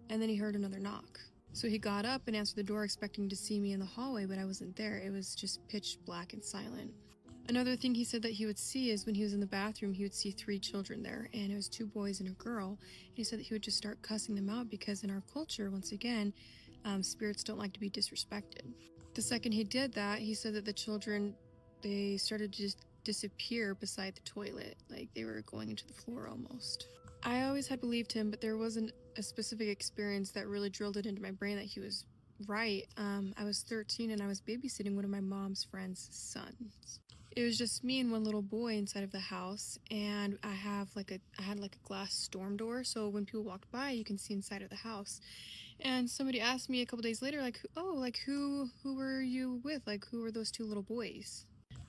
[SPEAKER 11] and then he heard another knock. So he got up and answered the door expecting to see me in the hallway, but I wasn't there. It was just pitch black and silent. Another thing he said that he would see is when he was in the bathroom, he would see 3 children there, and it was 2 boys and a girl. And he said that he would just start cussing them out because in our culture, once again, spirits don't like to be disrespected. The second he did that, he said that the children, they started to just disappear beside the toilet, like they were going into the floor almost. I always had believed him, but there wasn't a specific experience that really drilled it into my brain that he was right. I was 13 and I was babysitting one of my mom's friend's sons. It was just me and one little boy inside of the house, and I had a glass storm door, so when people walked by, you can see inside of the house. And somebody asked me a couple days later, who were you with? Who were those 2 little boys?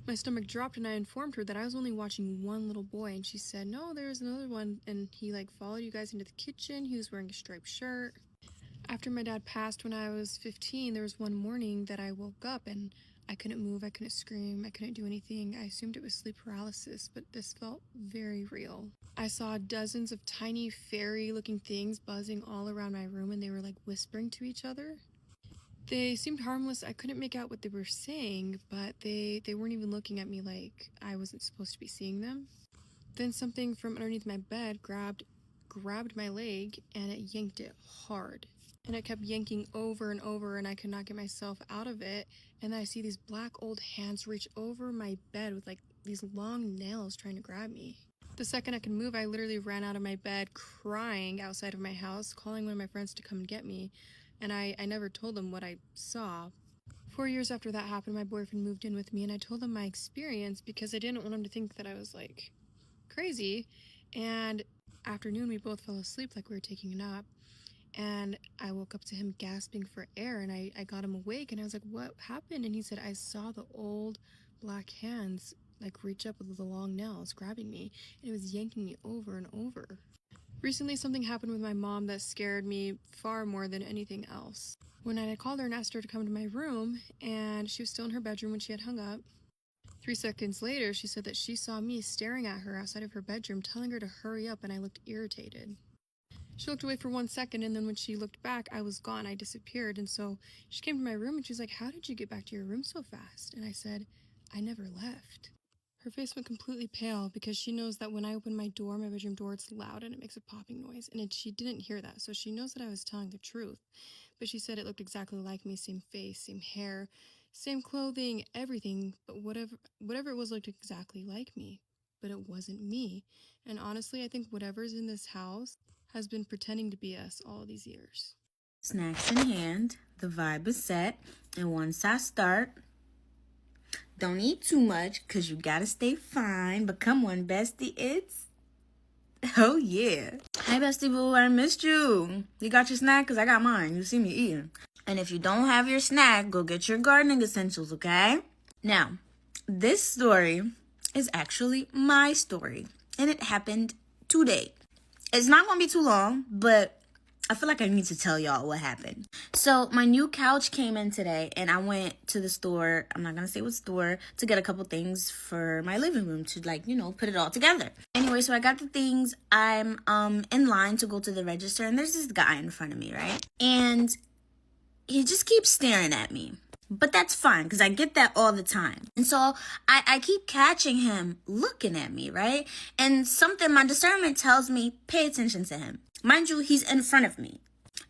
[SPEAKER 11] My stomach dropped and I informed her that I was only watching one little boy, and she said, "No, there's another one, and he followed you guys into the kitchen. He was wearing a striped shirt." After my dad passed when I was 15, there was one morning that I woke up and I couldn't move, I couldn't scream, I couldn't do anything. I assumed it was sleep paralysis, but this felt very real. I saw dozens of tiny fairy-looking things buzzing all around my room, and they were whispering to each other. They seemed harmless. I couldn't make out what they were saying, but they weren't even looking at me like I wasn't supposed to be seeing them. Then something from underneath my bed grabbed my leg, and it yanked it hard. And it kept yanking over and over, and I could not get myself out of it. And then I see these black old hands reach over my bed with these long nails trying to grab me. The second I could move, I literally ran out of my bed crying outside of my house, calling one of my friends to come and get me. And I never told them what I saw. 4 years after that happened, my boyfriend moved in with me, and I told him my experience because I didn't want him to think that I was crazy. And afternoon, we both fell asleep like we were taking a nap. And I woke up to him gasping for air, and I got him awake, and I was like, "What happened?" And he said, "I saw the old black hands reach up with the long nails grabbing me, and it was yanking me over and over." Recently, something happened with my mom that scared me far more than anything else. One night I called her and asked her to come to my room, and she was still in her bedroom when she had hung up. 3 seconds later, she said that she saw me staring at her outside of her bedroom, telling her to hurry up, and I looked irritated. She looked away for 1 second, and then when she looked back, I was gone. I disappeared, and so she came to my room, and she was like, "How did you get back to your room so fast?" And I said, "I never left." Her face went completely pale because she knows that when I open my door, my bedroom door, it's loud and it makes a popping noise, and she didn't hear that, so she knows that I was telling the truth. But she said it looked exactly like me, same face, same hair, same clothing, everything, but whatever it was looked exactly like me. But it wasn't me, and honestly, I think whatever's in this house has been pretending to be us all these years.
[SPEAKER 5] Snacks in hand, the vibe is set, and once I start, don't eat too much because you gotta stay fine. But come on, bestie, oh yeah. Hey, bestie boo, I missed you. You got your snack? Because I got mine. You see me eating. And if you don't have your snack, go get your gardening essentials, okay? Now, this story is actually my story, and it happened today. It's not going to be too long, but I feel like I need to tell y'all what happened. So my new couch came in today, and I went to the store, I'm not going to say what store, to get a couple things for my living room to put it all together. Anyway, so I got the things. I'm in line to go to the register, and there's this guy in front of me, right? And
[SPEAKER 12] he just keeps staring at me. But that's fine, because I get that all the time. And so I keep catching him looking at me, right? And something, my discernment tells me, pay attention to him. Mind you, he's in front of me.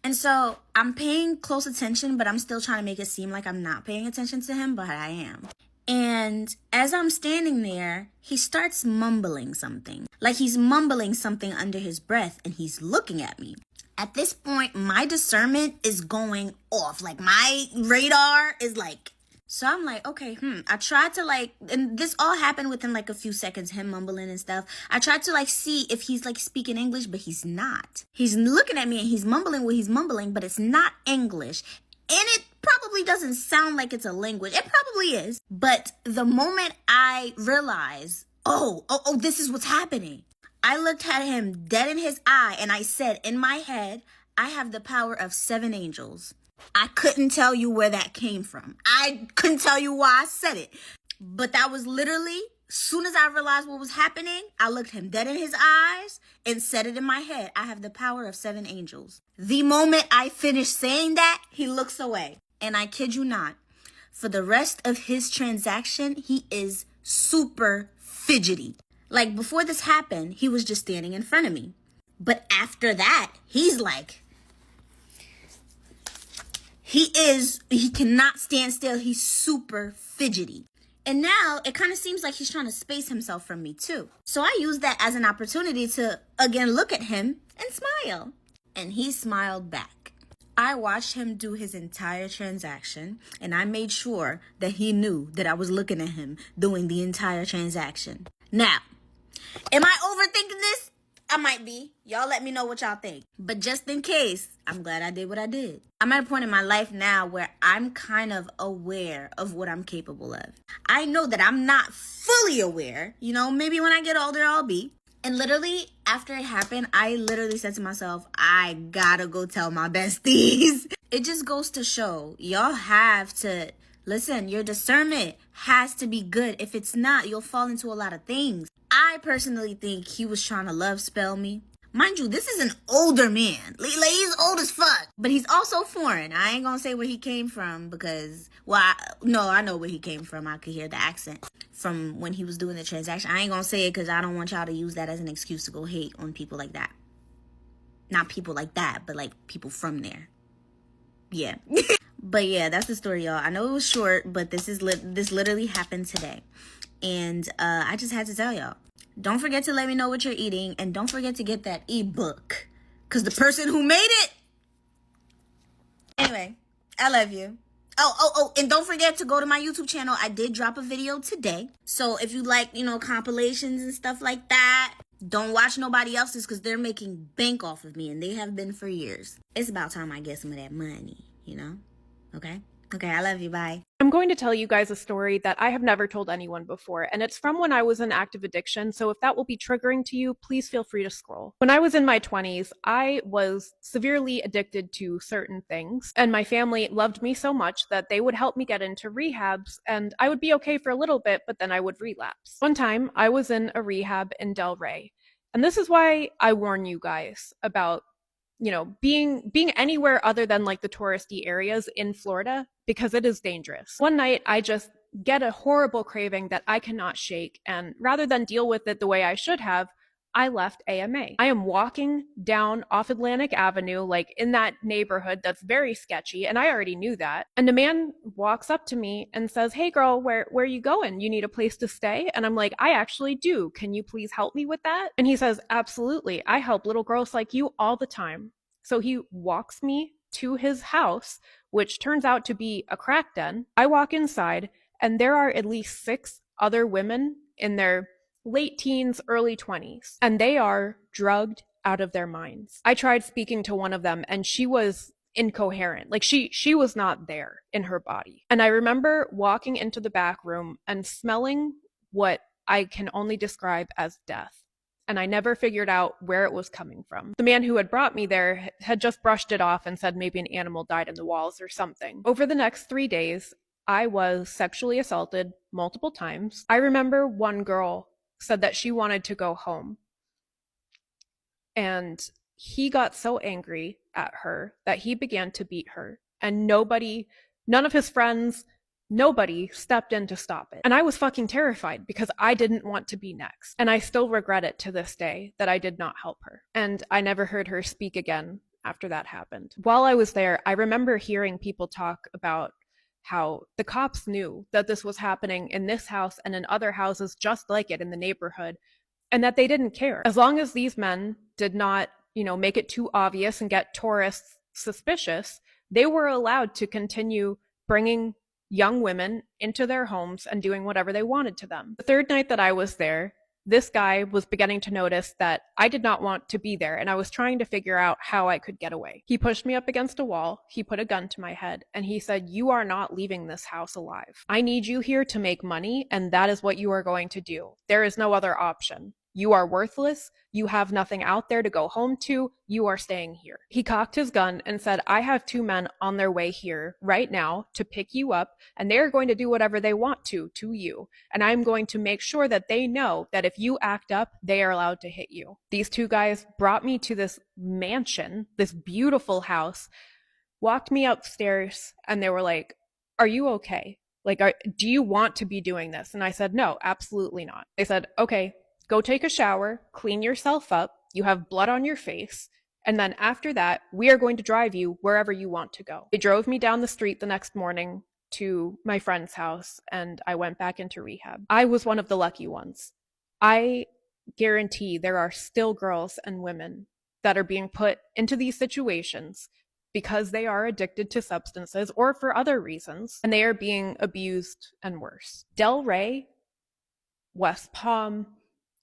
[SPEAKER 12] And so I'm paying close attention, but I'm still trying to make it seem like I'm not paying attention to him, but I am. And as I'm standing there, he starts mumbling something. Like he's mumbling something under his breath, and he's looking at me. At this point, my discernment is going off. Like, my radar is like... So I'm like, okay, I tried to, like... And this all happened within, like, a few seconds, him mumbling and stuff. I tried to, like, see if he's, like, speaking English, but he's not. He's looking at me, and he's mumbling what he's mumbling, but it's not English. And it probably doesn't sound like it's a language. It probably is. But the moment I realize, oh, this is what's happening, I looked at him dead in his eye, and I said in my head, I have the power of 7 angels. I couldn't tell you where that came from. I couldn't tell you why I said it. But that was literally, as soon as I realized what was happening, I looked him dead in his eyes and said it in my head. I have the power of 7 angels. The moment I finished saying that, he looks away. And I kid you not, for the rest of his transaction, he is super fidgety. Like, before this happened, he was just standing in front of me. But after that, he's like... He cannot stand still. He's super fidgety. And now, it kind of seems like he's trying to space himself from me, too. So I used that as an opportunity to, again, look at him and smile. And he smiled back. I watched him do his entire transaction, and I made sure that he knew that I was looking at him doing the entire transaction. Now, am I overthinking this? I might be. Y'all let me know what y'all think. But just in case, I'm glad I did what I did. I'm at a point in my life now where I'm kind of aware of what I'm capable of. I know that I'm not fully aware. You know, maybe when I get older, I'll be. And literally, after it happened, I literally said to myself, I gotta go tell my besties. It just goes to show, y'all have to... Listen, your discernment has to be good. If it's not, you'll fall into a lot of things. I personally think he was trying to love spell me. Mind you, this is an older man. Like, he's old as fuck. But he's also foreign. I ain't gonna say where he came from because... Well, I know where he came from. I could hear the accent from when he was doing the transaction. I ain't gonna say it because I don't want y'all to use that as an excuse to go hate on people like that. Not people like that, but like people from there. Yeah. But yeah, that's the story, y'all. I know it was short, but this literally happened today. And I just had to tell y'all. Don't forget to let me know what you're eating. And don't forget to get that ebook. Because the person who made it... Anyway, I love you. Oh, and don't forget to go to my YouTube channel. I did drop a video today. So if you like, compilations and stuff like that, don't watch nobody else's because they're making bank off of me. And they have been for years. It's about time I get some of that money, Okay? Okay, I love you. Bye.
[SPEAKER 2] I'm going to tell you guys a story that I have never told anyone before, and it's from when I was in active addiction, so if that will be triggering to you, please feel free to scroll. When I was in my 20s, I was severely addicted to certain things, and my family loved me so much that they would help me get into rehabs, and I would be okay for a little bit, but then I would relapse. One time, I was in a rehab in Del Rey, and this is why I warn you guys about being anywhere other than like the touristy areas in Florida, because it is dangerous. One night I just get a horrible craving that I cannot shake, and rather than deal with it the way I should have, I left AMA. I am walking down off Atlantic Avenue, like in that neighborhood that's very sketchy, and I already knew that. And a man walks up to me and says, "Hey girl, where are you going? You need a place to stay?" And I'm like, "I actually do. Can you please help me with that?" And he says, "Absolutely. I help little girls like you all the time." So he walks me to his house, which turns out to be a crack den. I walk inside, and there are at least 6 other women in their late teens, early 20s, and they are drugged out of their minds. I tried speaking to one of them, and she was incoherent. Like she was not there in her body. And I remember walking into the back room and smelling what I can only describe as death. And I never figured out where it was coming from. The man who had brought me there had just brushed it off and said maybe an animal died in the walls or something. Over the next 3 days, I was sexually assaulted multiple times. I remember one girl said that she wanted to go home. And he got so angry at her that he began to beat her.
[SPEAKER 13] and none of his friends, nobody stepped in to stop it. And I was fucking terrified because I didn't want to be next. And I still regret it to this day that I did not help her. And I never heard her speak again after that happened. While I was there, I remember hearing people talk about how the cops knew that this was happening in this house and in other houses just like it in the neighborhood, and that they didn't care. As long as these men did not, make it too obvious and get tourists suspicious, they were allowed to continue bringing young women into their homes and doing whatever they wanted to them. The third night that I was there, this guy was beginning to notice that I did not want to be there, and I was trying to figure out how I could get away. He pushed me up against a wall, he put a gun to my head, and he said, "You are not leaving this house alive. I need you here to make money, and that is what you are going to do. There is no other option. You are worthless. You have nothing out there to go home to. You are staying here." He cocked his gun and said, "I have 2 men on their way here right now to pick you up, and they are going to do whatever they want to you. And I'm going to make sure that they know that if you act up, they are allowed to hit you." These 2 guys brought me to this mansion, this beautiful house, walked me upstairs, and they were like, "Are you okay? Like, do you want to be doing this?" And I said, "No, absolutely not." They said, "Okay, go take a shower, clean yourself up, you have blood on your face, and then after that, we are going to drive you wherever you want to go." They drove me down the street the next morning to my friend's house, and I went back into rehab. I was one of the lucky ones. I guarantee there are still girls and women that are being put into these situations because they are addicted to substances or for other reasons, and they are being abused and worse. Delray, West Palm,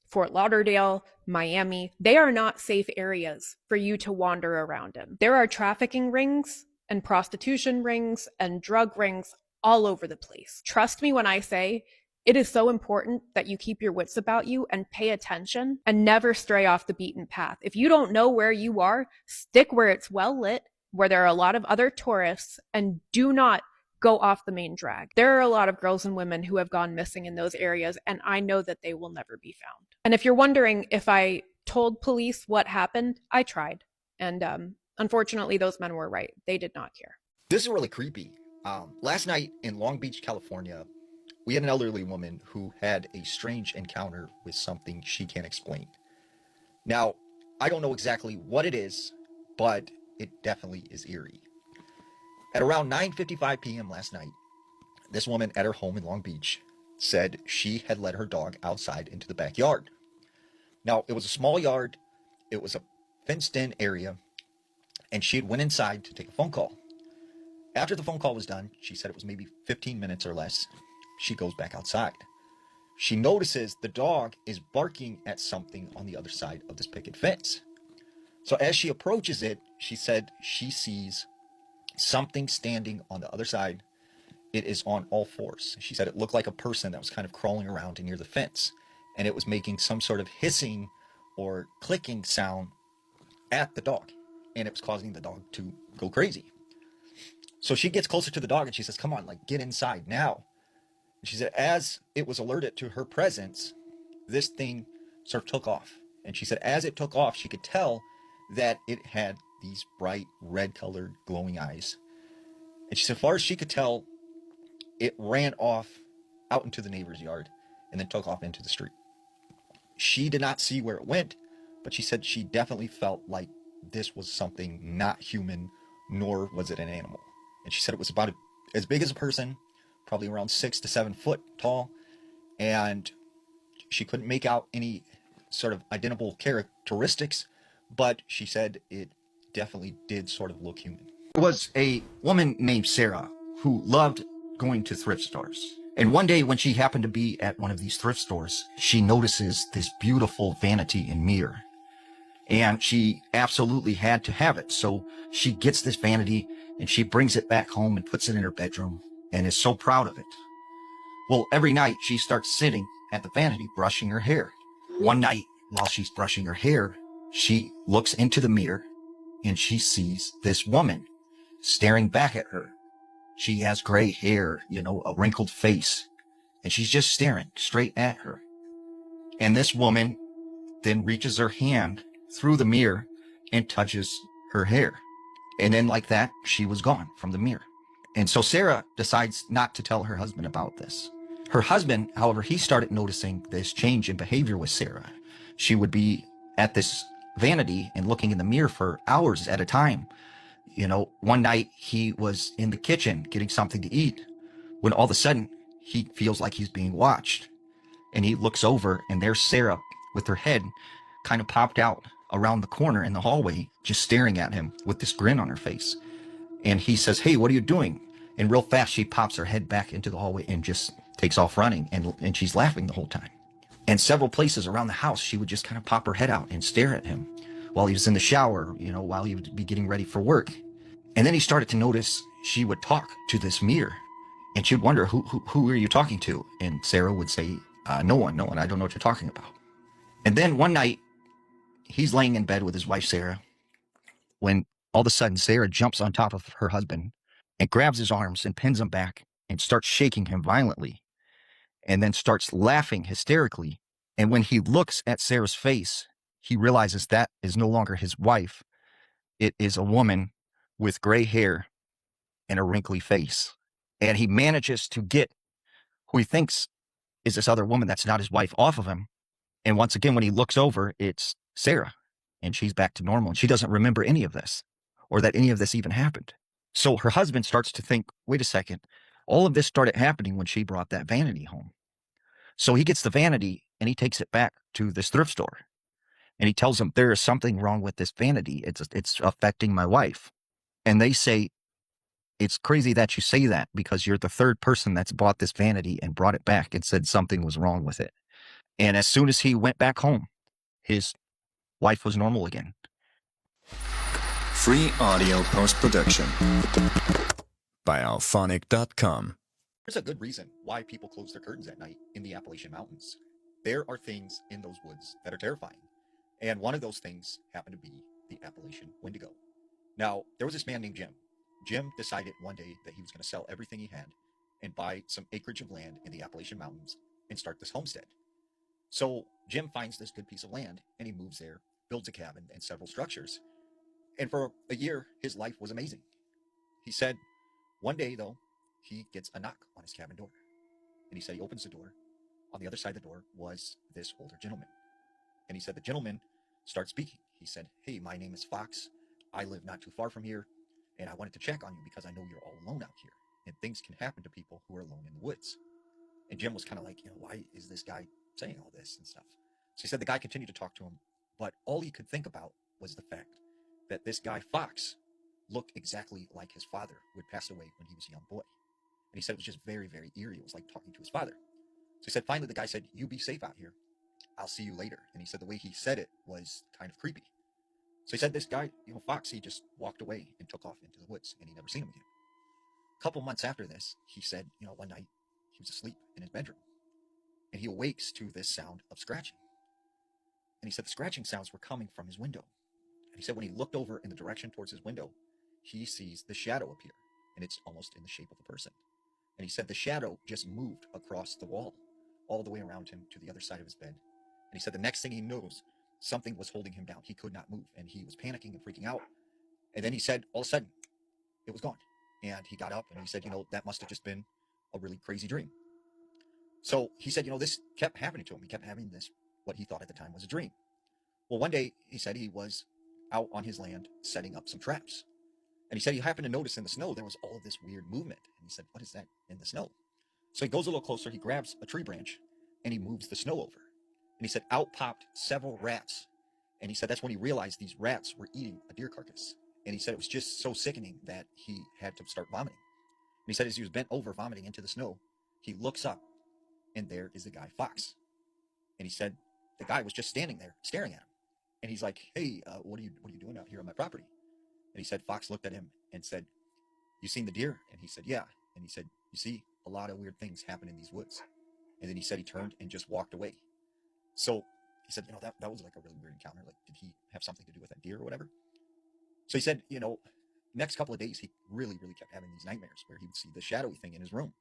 [SPEAKER 13] Fort Lauderdale, Miami, they are not safe areas for you to wander around in. There are trafficking rings and prostitution rings and drug rings all over the place. Trust me when I say it is so important that you keep your wits about you and pay attention and never stray off the beaten path. If you don't know where you are, stick where it's well lit, where there are a lot of other tourists, and do not go off the main drag. There are a lot of girls and women who have gone missing in those areas, and I know that they will never be found. And if you're wondering if I told police what happened, I tried. And unfortunately, those men were right. They did not care.
[SPEAKER 14] This is really creepy. Last night in Long Beach, California, we had an elderly woman who had a strange encounter with something she can't explain. Now, I don't know exactly what it is, but it definitely is eerie. At around 9:55 p.m. last night, this woman at her home in Long Beach said she had let her dog outside into the backyard. Now, it was a small yard, it was a fenced-in area, and she had went inside to take a phone call. After the phone call was done, she said it was maybe 15 minutes or less, she goes back outside. She notices the dog is barking at something on the other side of this picket fence. So as she approaches it, she said she sees something standing on the other side. It is on all fours. She said it looked like a person that was kind of crawling around near the fence, and it was making some sort of hissing or clicking sound at the dog, and it was causing the dog to go crazy. So she gets closer to the dog and she says, "Come on, like, get inside now." And she said as it was alerted to her presence, this thing sort of took off. And she said as it took off, she could tell that it had these bright red colored glowing eyes. And she said, as far as she could tell, it ran off out into the neighbor's yard and then took off into the street. She did not see where it went, but she said she definitely felt like this was something not human, nor was it an animal. And she said it was about as big as a person, probably around 6 to 7 foot tall, and she couldn't make out any sort of identifiable characteristics, but she said it definitely did sort of look human. There was a woman named Sarah who loved going to thrift stores. And one day when she happened to be at one of these thrift stores, she notices this beautiful vanity and mirror. And she absolutely had to have it. So she gets this vanity and she brings it back home and puts it in her bedroom and is so proud of it. Well, every night she starts sitting at the vanity brushing her hair. One night while she's brushing her hair, she looks into the mirror and she sees this woman staring back at her. She has gray hair, a wrinkled face, and she's just staring straight at her. And this woman then reaches her hand through the mirror and touches her hair. And then like that, she was gone from the mirror. And so Sarah decides not to tell her husband about this. Her husband, however, he started noticing this change in behavior with Sarah. She would be at this vanity and looking in the mirror for hours at a time. You know, one night he was in the kitchen getting something to eat when all of a sudden he feels like he's being watched. And he looks over and there's Sarah with her head kind of popped out around the corner in the hallway, just staring at him with this grin on her face. And he says, "Hey, what are you doing?" And real fast, she pops her head back into the hallway and just takes off running. And she's laughing the whole time. And several places around the house, she would just kind of pop her head out and stare at him while he was in the shower, you know, while he would be getting ready for work. And then he started to notice she would talk to this mirror. And she'd wonder, who are you talking to? And Sarah would say, no one, I don't know what you're talking about. And then one night, he's laying in bed with his wife, Sarah, when all of a sudden Sarah jumps on top of her husband and grabs his arms and pins him back and starts shaking him violently and then starts laughing hysterically. And when he looks at Sarah's face, he realizes that is no longer his wife. It is a woman with gray hair and a wrinkly face. And he manages to get who he thinks is this other woman that's not his wife off of him. And once again, when he looks over, it's Sarah and she's back to normal. And she doesn't remember any of this or that any of this even happened. So her husband starts to think, wait a second, all of this started happening when she brought that vanity home. So he gets the vanity and he takes it back to this thrift store. And he tells them there is something wrong with this vanity. It's affecting my wife. And they say, it's crazy that you say that because you're the third person that's bought this vanity and brought it back and said something was wrong with it. And as soon as he went back home, his wife was normal again.
[SPEAKER 15] Free audio post-production by alphonic.com.
[SPEAKER 14] There's a good reason why people close their curtains at night in the Appalachian Mountains. There are things in those woods that are terrifying. And one of those things happened to be the Appalachian Wendigo. Now, there was this man named Jim. Jim decided one day that he was going to sell everything he had and buy some acreage of land in the Appalachian Mountains and start this homestead. So Jim finds this good piece of land and he moves there, builds a cabin and several structures. And for a year, his life was amazing. He said one day, though, he gets a knock on his cabin door. And he said he opens the door. On the other side of the door was this older gentleman. And he said the gentleman starts speaking. He said, "Hey, my name is Fox. I live not too far from here. And I wanted to check on you because I know you're all alone out here. And things can happen to people who are alone in the woods." And Jim was kind of like, why is this guy saying all this and stuff? So he said the guy continued to talk to him. But all he could think about was the fact that this guy, Fox, looked exactly like his father, who had passed away when he was a young boy. And he said it was just very, very eerie. It was like talking to his father. So he said, finally, the guy said, "You be safe out here. I'll see you later." And he said the way he said it was kind of creepy. So he said this guy, Fox, he just walked away and took off into the woods and he never seen him again. A couple months after this, he said, one night he was asleep in his bedroom and he awakes to this sound of scratching. And he said the scratching sounds were coming from his window. And he said when he looked over in the direction towards his window, he sees the shadow appear and it's almost in the shape of a person. And he said the shadow just moved across the wall all the way around him to the other side of his bed. And he said the next thing he knows, something was holding him down. He could not move and he was panicking and freaking out. And then he said all of a sudden it was gone. And he got up and he said, that must have just been a really crazy dream. So he said, this kept happening to him. He kept having this, what he thought at the time was a dream. Well, one day he said he was out on his land setting up some traps. And he said he happened to notice in the snow there was all of this weird movement. And he said, what is that in the snow? So he goes a little closer, he grabs a tree branch and he moves the snow over. And he said out popped several rats. And he said that's when he realized these rats were eating a deer carcass. And he said it was just so sickening that he had to start vomiting. And he said as he was bent over vomiting into the snow, he looks up and there is the guy Fox. And he said the guy was just standing there staring at him. And he's like, "Hey, what are you doing out here on my property?" And he said Fox looked at him and said, "You seen the deer?" And he said, "Yeah." And he said, "You see, a lot of weird things happen in these woods." And then he said he turned and just walked away. So he said, that was like a really weird encounter. Like, did he have something to do with that deer or whatever? So he said, next couple of days, he really, really kept having these nightmares where he would see the shadowy thing in his room.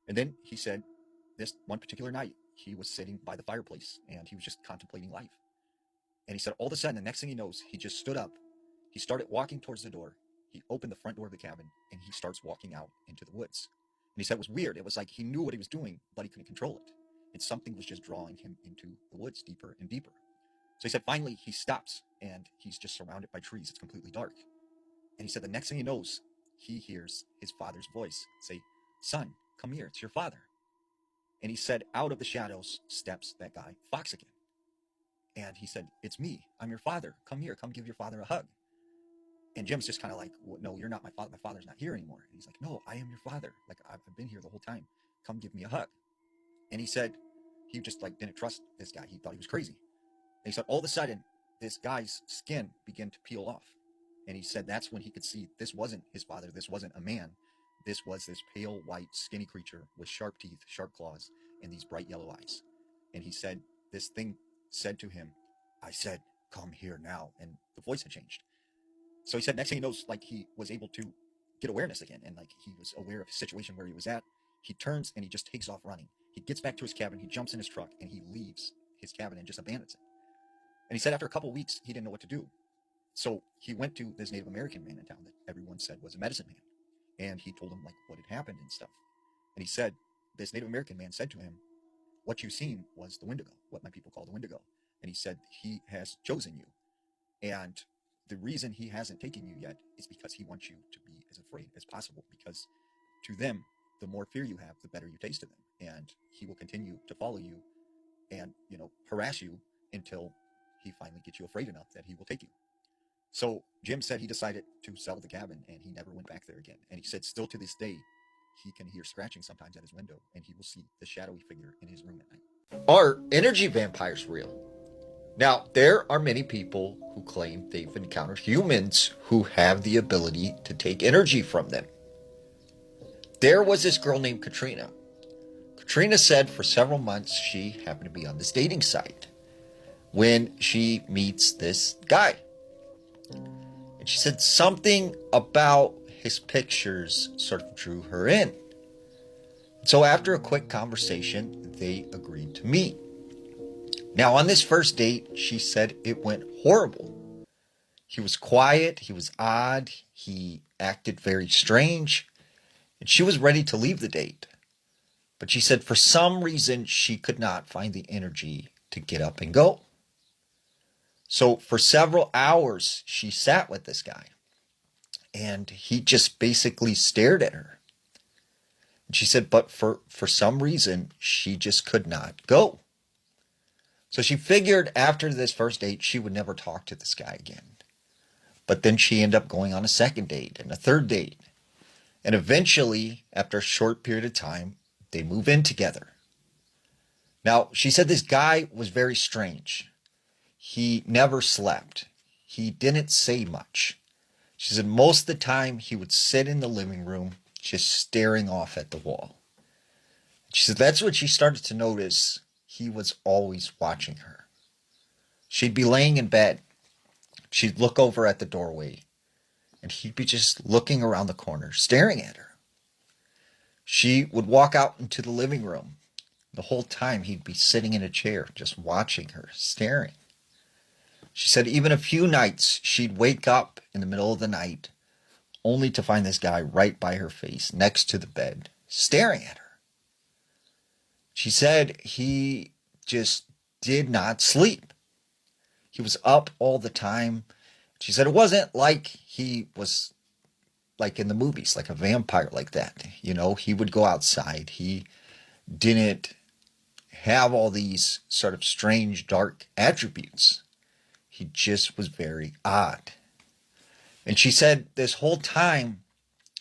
[SPEAKER 14] And then he said this one particular night, he was sitting by the fireplace and he was just contemplating life. And he said all of a sudden, the next thing he knows, he just stood up He started walking towards the door. He opened the front door of the cabin, and he starts walking out into the woods. And he said it was weird. It was like he knew what he was doing, but he couldn't control it. And something was just drawing him into the woods deeper and deeper. So he said finally he stops, and he's just surrounded by trees. It's completely dark. And he said the next thing he knows, he hears his father's voice say, "Son, come here. It's your father." And he said out of the shadows steps that guy, Fox, again. And he said, "It's me. I'm your father. Come here. Come give your father a hug." And Jim's just kind of like, well, "No, you're not my father. My father's not here anymore." And he's like, "No, I am your father. Like, I've been here the whole time. Come give me a hug." And he said he just like didn't trust this guy. He thought he was crazy. And he said all of a sudden, this guy's skin began to peel off. And he said that's when he could see this wasn't his father. This wasn't a man. This was this pale, white, skinny creature with sharp teeth, sharp claws, and these bright yellow eyes. And he said this thing said to him, "I said, come here now." And the voice had changed. So he said next thing he knows, like he was able to get awareness again. And like he was aware of the situation where he was at. He turns and he just takes off running. He gets back to his cabin. He jumps in his truck and he leaves his cabin and just abandons it. And he said after a couple of weeks, he didn't know what to do. So he went to this Native American man in town that everyone said was a medicine man. And he told him like what had happened and stuff. And he said, this Native American man said to him, "What you've seen was the Wendigo, what my people call the Wendigo." And he said, "He has chosen you. And the reason he hasn't taken you yet is because he wants you to be as afraid as possible. Because to them, the more fear you have, the better you taste to them. And he will continue to follow you and, harass you until he finally gets you afraid enough that he will take you." So Jim said he decided to sell the cabin and he never went back there again. And he said still to this day, he can hear scratching sometimes at his window and he will see the shadowy figure in his room at night. Are energy vampires real? Now, there are many people who claim they've encountered humans who have the ability to take energy from them. There was this girl named Katrina. Katrina said for several months she happened to be on this dating site when she meets this guy. And she said something about his pictures sort of drew her in. So after a quick conversation, they agreed to meet. Now on this first date, she said it went horrible. He was quiet, he was odd, he acted very strange, and she was ready to leave the date. But she said for some reason she could not find the energy to get up and go. So for several hours, she sat with this guy. And he just basically stared at her. And she said, but for some reason, she just could not go. So she figured after this first date, she would never talk to this guy again. But then she ended up going on a second date and a third date. And eventually, after a short period of time, they move in together. Now, she said this guy was very strange. He never slept. He didn't say much. She said most of the time he would sit in the living room just staring off at the wall. She said that's what she started to notice. He was always watching her. She'd be laying in bed. She'd look over at the doorway and he'd be just looking around the corner, staring at her. She would walk out into the living room. The whole time he'd be sitting in a chair, just watching her, staring. She said even a few nights she'd wake up in the middle of the night only to find this guy right by her face next to the bed, staring at her. She said he just did not sleep. He was up all the time. She said it wasn't like he was like in the movies, like a vampire like that. He would go outside. He didn't have all these sort of strange, dark attributes. He just was very odd. And she said this whole time,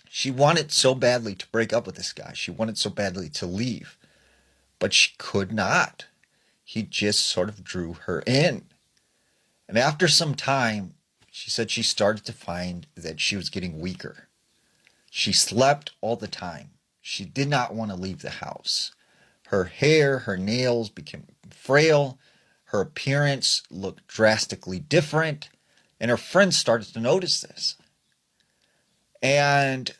[SPEAKER 14] she wanted so badly to break up with this guy. She wanted so badly to leave. But she could not. He just sort of drew her in. And after some time, she said she started to find that she was getting weaker. She slept all the time. She did not want to leave the house. Her hair, her nails became frail. Her appearance looked drastically different, and her friends started to notice this. And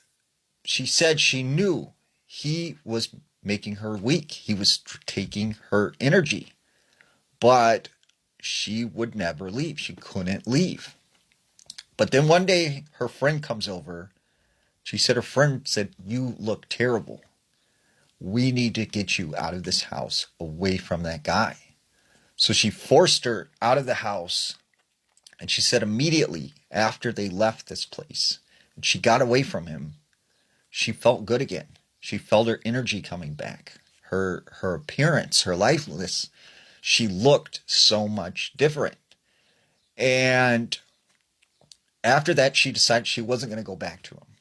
[SPEAKER 14] she said she knew he was making her weak. He was taking her energy, but she would never leave. She couldn't leave. But then one day her friend comes over. She said her friend said, "You look terrible. We need to get you out of this house, away from that guy." So she forced her out of the house. And she said immediately after they left this place, and she got away from him, she felt good again. She felt her energy coming back. Her appearance, her liveliness, she looked so much different. And after that, she decided she wasn't going to go back to him.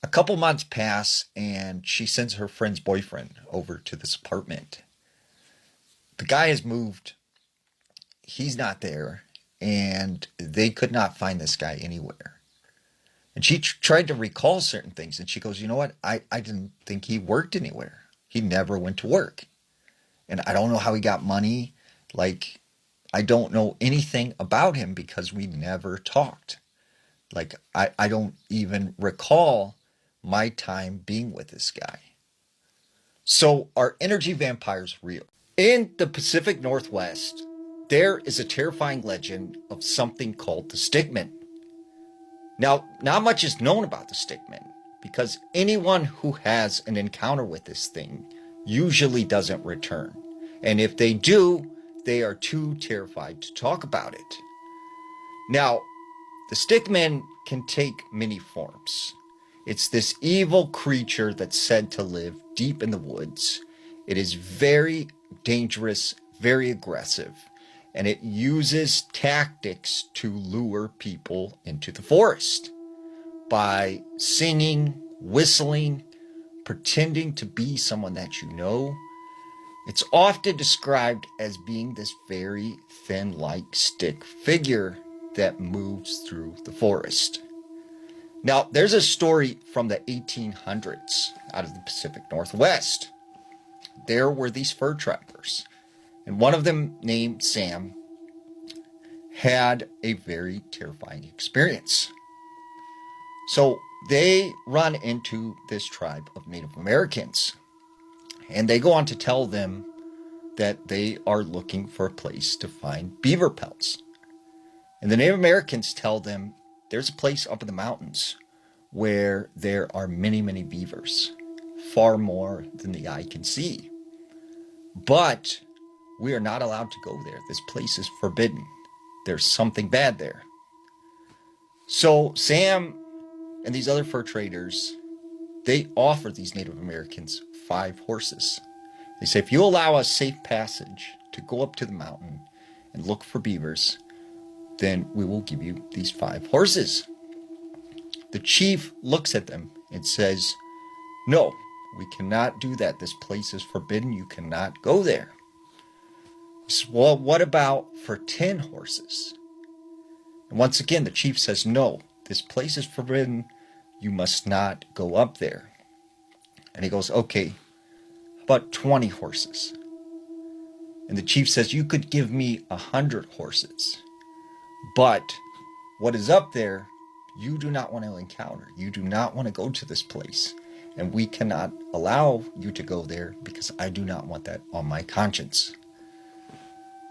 [SPEAKER 14] A couple months pass, and she sends her friend's boyfriend over to this apartment. The guy has moved. He's not there, and they could not find this guy anywhere. And she tried to recall certain things, and she goes, "You know what? I didn't think he worked anywhere. He never went to work. And I don't know how he got money. Like, I don't know anything about him because we never talked. Like, I don't even recall my time being with this guy." So are energy vampires real? In the Pacific Northwest, there is a terrifying legend of something called the stickman. Now, not much is known about the stickman because anyone who has an encounter with this thing usually doesn't return. And if they do, they are too terrified to talk about it. Now, the stickman can take many forms. It's this evil creature that's said to live deep in the woods. It is very dangerous, very aggressive, and it uses tactics to lure people into the forest by singing, whistling, pretending to be someone that you know. It's often described as being this very thin, like stick figure that moves through the forest. Now, there's a story from the 1800s out of the Pacific Northwest. There were these fur trappers, and one of them, named Sam, had a very terrifying experience. So they run into this tribe of Native Americans, and they go on to tell them that they are looking for a place to find beaver pelts. And the Native Americans tell them there's a place up in the mountains where there are many, many beavers, far more than the eye can see. But we are not allowed to go there. This place is forbidden. There's something bad there. So Sam and these other fur traders, they offer these Native Americans 5 horses. They say, if you allow us safe passage to go up to the mountain and look for beavers, then we will give you these 5 horses. The chief looks at them and says, "No, we cannot do that. This place is forbidden. You cannot go there." He says, "Well, what about for 10 horses? And once again, the chief says, "No, this place is forbidden. You must not go up there." And he goes, "Okay, about 20 horses. And the chief says, "You could give me 100 horses. But what is up there, you do not want to encounter. You do not want to go to this place. And we cannot allow you to go there because I do not want that on my conscience."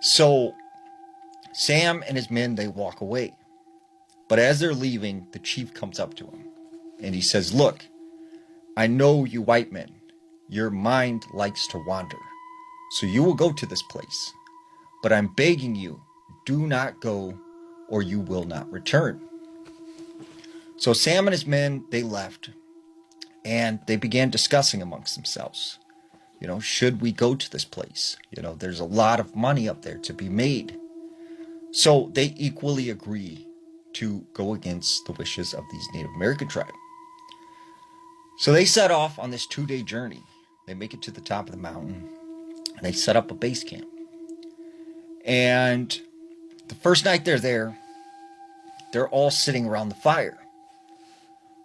[SPEAKER 14] So Sam and his men, they walk away. But as they're leaving, the chief comes up to him and he says, "Look, I know you white men. Your mind likes to wander. So you will go to this place. But I'm begging you, do not go or you will not return." So Sam and his men, they left and they began discussing amongst themselves. Should we go to this place? There's a lot of money up there to be made. So they equally agree to go against the wishes of these Native American tribe. So they set off on this 2-day journey. They make it to the top of the mountain and they set up a base camp. And the first night they're there, they're all sitting around the fire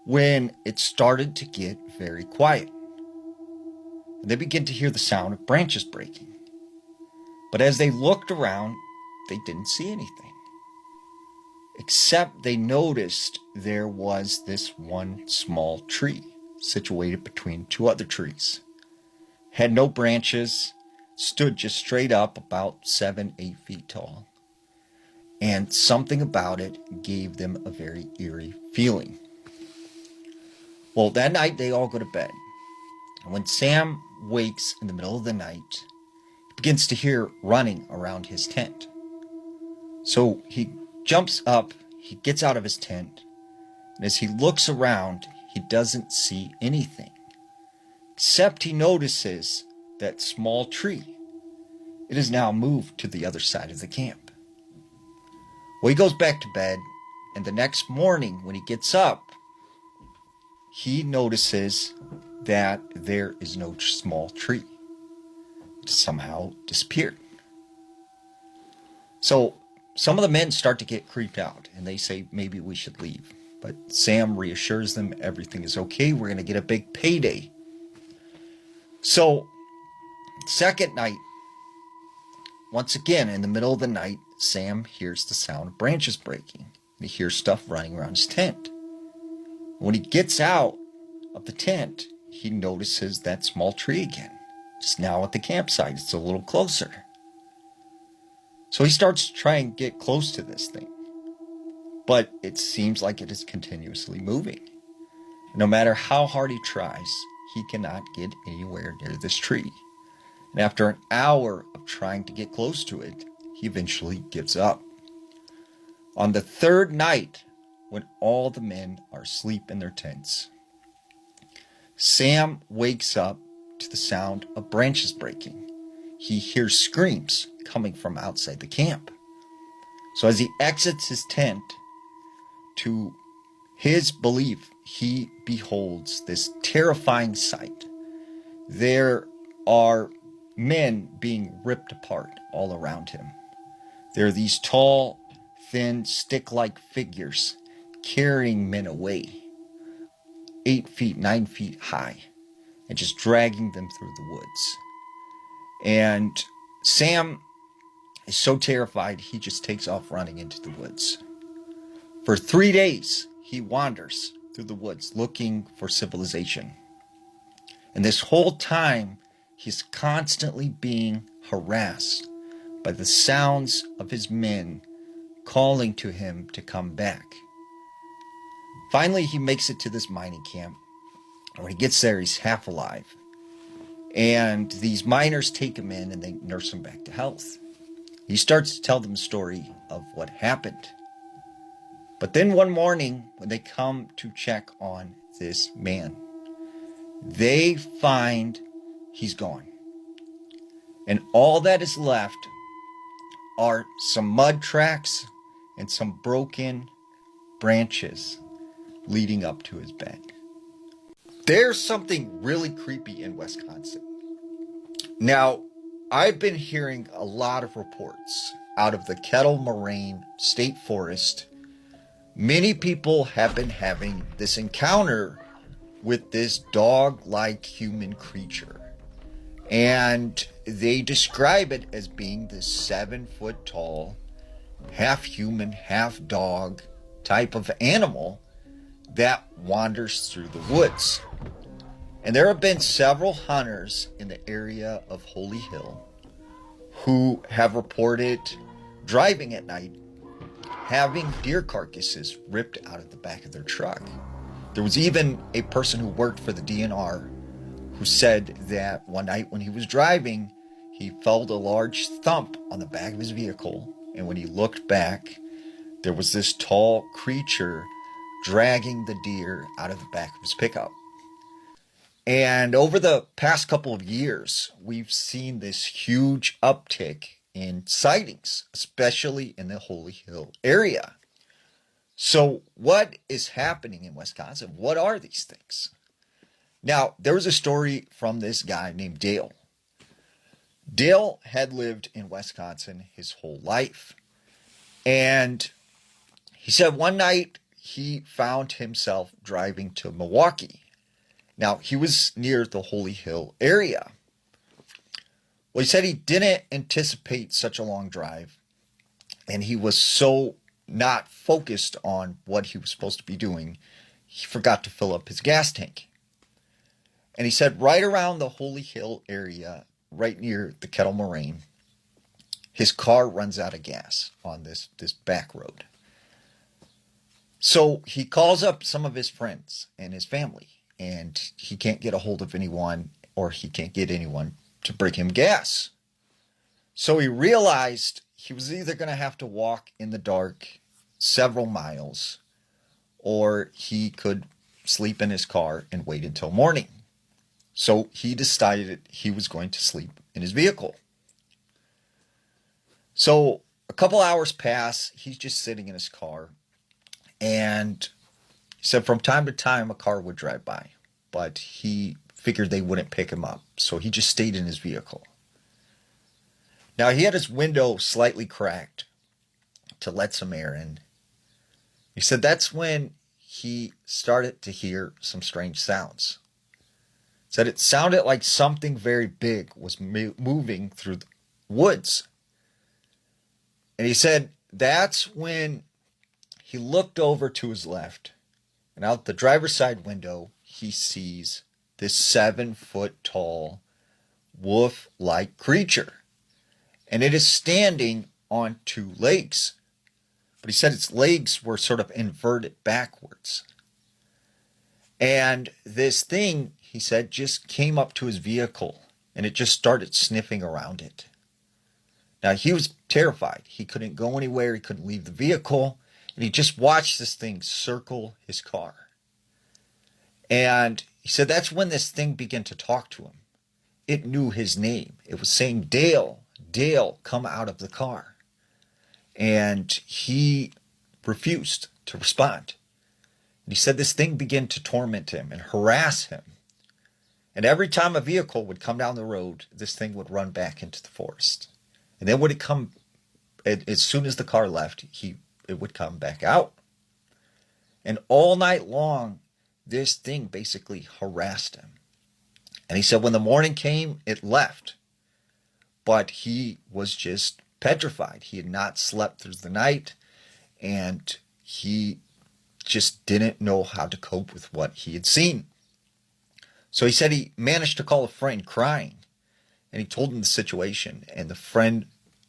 [SPEAKER 14] when it started to get very quiet. And they begin to hear the sound of branches breaking. But as they looked around, they didn't see anything. Except they noticed there was this one small tree situated between 2 other trees. Had no branches, stood just straight up about 7-8 feet tall. and something about it gave them a very eerie feeling. Well, that night they all go to bed. And when Sam wakes in the middle of the night, he begins to hear running around his tent. So he jumps up, he gets out of his tent, and as he looks around, he doesn't see anything. Except he notices that small tree. It is now moved to the other side of the camp. Well, he goes back to bed, and the next morning when he gets up, he notices that there is no small tree. It somehow disappeared. So some of the men start to get creeped out, and they say maybe we should leave. But Sam reassures them everything is okay. We're going to get a big payday. So second night, once again, in the middle of the night, Sam hears the sound of branches breaking. He hears stuff running around his tent. When he gets out of the tent, he notices that small tree again. Just now at the campsite, it's a little closer. So he starts to try and get close to this thing. But it seems like it is continuously moving. No matter how hard he tries, he cannot get anywhere near this tree. And after an hour of trying to get close to it, he eventually gives up. On the third night, when all the men are asleep in their tents, Sam wakes up to the sound of branches breaking. He hears screams coming from outside the camp. So as he exits his tent, to his belief, he beholds this terrifying sight. There are men being ripped apart all around him. There are these tall, thin, stick-like figures carrying men away, 8 feet, 9 feet high, and just dragging them through the woods. And Sam is so terrified, he just takes off running into the woods. For 3 days, he wanders through the woods looking for civilization. And this whole time, he's constantly being harassed by the sounds of his men calling to him to come back. Finally, he makes it to this mining camp. When he gets there, he's half alive. And these miners take him in and they nurse him back to health. He starts to tell them the story of what happened. But then one morning, when they come to check on this man, they find he's gone. And all that is left are some mud tracks and some broken branches leading up to his bed. There's something really creepy in Wisconsin. Now, I've been hearing a lot of reports out of the Kettle Moraine State Forest. Many people have been having this encounter with this dog-like human creature. And they describe it as being this 7-foot tall, half human, half dog type of animal that wanders through the woods. And there have been several hunters in the area of Holy Hill who have reported driving at night having deer carcasses ripped out of the back of their truck. There was even a person who worked for the DNR who said that one night when he was driving, he felt a large thump on the back of his vehicle, and when he looked back, there was this tall creature dragging the deer out of the back of his pickup. And over the past couple of years, we've seen this huge uptick in sightings, especially in the Holy Hill area. So what is happening in Wisconsin? What are these things? Now, there was a story from this guy named Dale. Dale had lived in Wisconsin his whole life. And he said one night he found himself driving to Milwaukee. Now, he was near the Holy Hill area. Well, he said he didn't anticipate such a long drive, and he was so not focused on what he was supposed to be doing, he forgot to fill up his gas tank. And he said right around the Holy Hill area, right near the Kettle Moraine, his car runs out of gas on this back road. So he calls up some of his friends and his family, and he can't get a hold of anyone, or he can't get anyone to bring him gas. So he realized he was either going to have to walk in the dark several miles, or he could sleep in his car and wait until morning. So he decided he was going to sleep in his vehicle. So a couple hours pass, he's just sitting in his car, and he said from time to time a car would drive by, but he figured they wouldn't pick him up, so he just stayed in his vehicle. Now he had his window slightly cracked to let some air in. He said that's when he started to hear some strange sounds. He said it sounded like something very big was moving through the woods. And he said that's when he looked over to his left, and out the driver's side window, he sees this 7-foot tall wolf-like creature. And it is standing on 2 legs. But he said its legs were sort of inverted backwards. And this thing, he said, just came up to his vehicle, and it just started sniffing around it. Now, he was terrified. He couldn't go anywhere. He couldn't leave the vehicle. And he just watched this thing circle his car. And he said that's when this thing began to talk to him. It knew his name. It was saying, Dale, Dale, come out of the car. And he refused to respond. And he said this thing began to torment him and harass him. And every time a vehicle would come down the road, this thing would run back into the forest. And then would it come, as soon as the car left, it would come back out. And all night long, this thing basically harassed him. And he said when the morning came, it left. But he was just petrified. He had not slept through the night, and he just didn't know how to cope with what he had seen. So he said he managed to call a friend crying, and he told him the situation, and the friend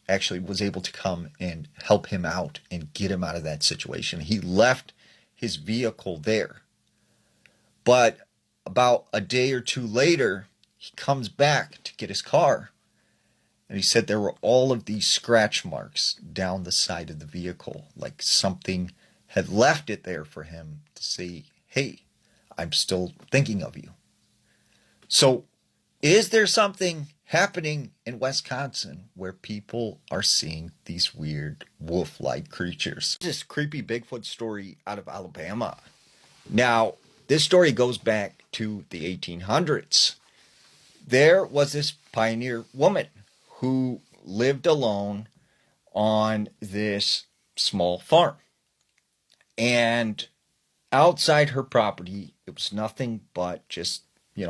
[SPEAKER 14] actually was able to come and help him out and get him out of that situation. He left his vehicle there. But about a day or two later, he comes back to get his car, and he said there were all of these scratch marks down the side of the vehicle, like something had left it there for him to say, hey, I'm still thinking of you. So is there something happening in Wisconsin where people are seeing these weird wolf-like creatures? This creepy Bigfoot story out of Alabama. Now, this story goes back to the 1800s. There was this pioneer woman who lived alone on this small farm. And outside her property, it was nothing but just,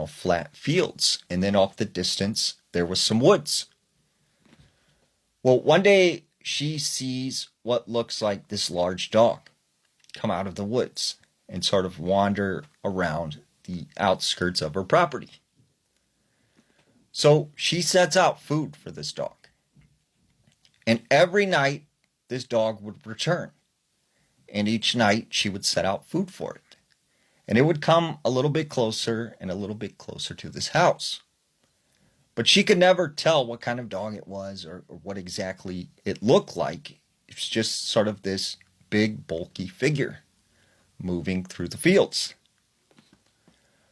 [SPEAKER 14] flat fields. And then off the distance, there was some woods. Well, one day she sees what looks like this large dog come out of the woods and sort of wander around the outskirts of her property. So she sets out food for this dog. And every night, this dog would return. And each night, she would set out food for it. And it would come a little bit closer and a little bit closer to this house. But she could never tell what kind of dog it was or what exactly it looked like. It was just sort of this big, bulky figure moving through the fields.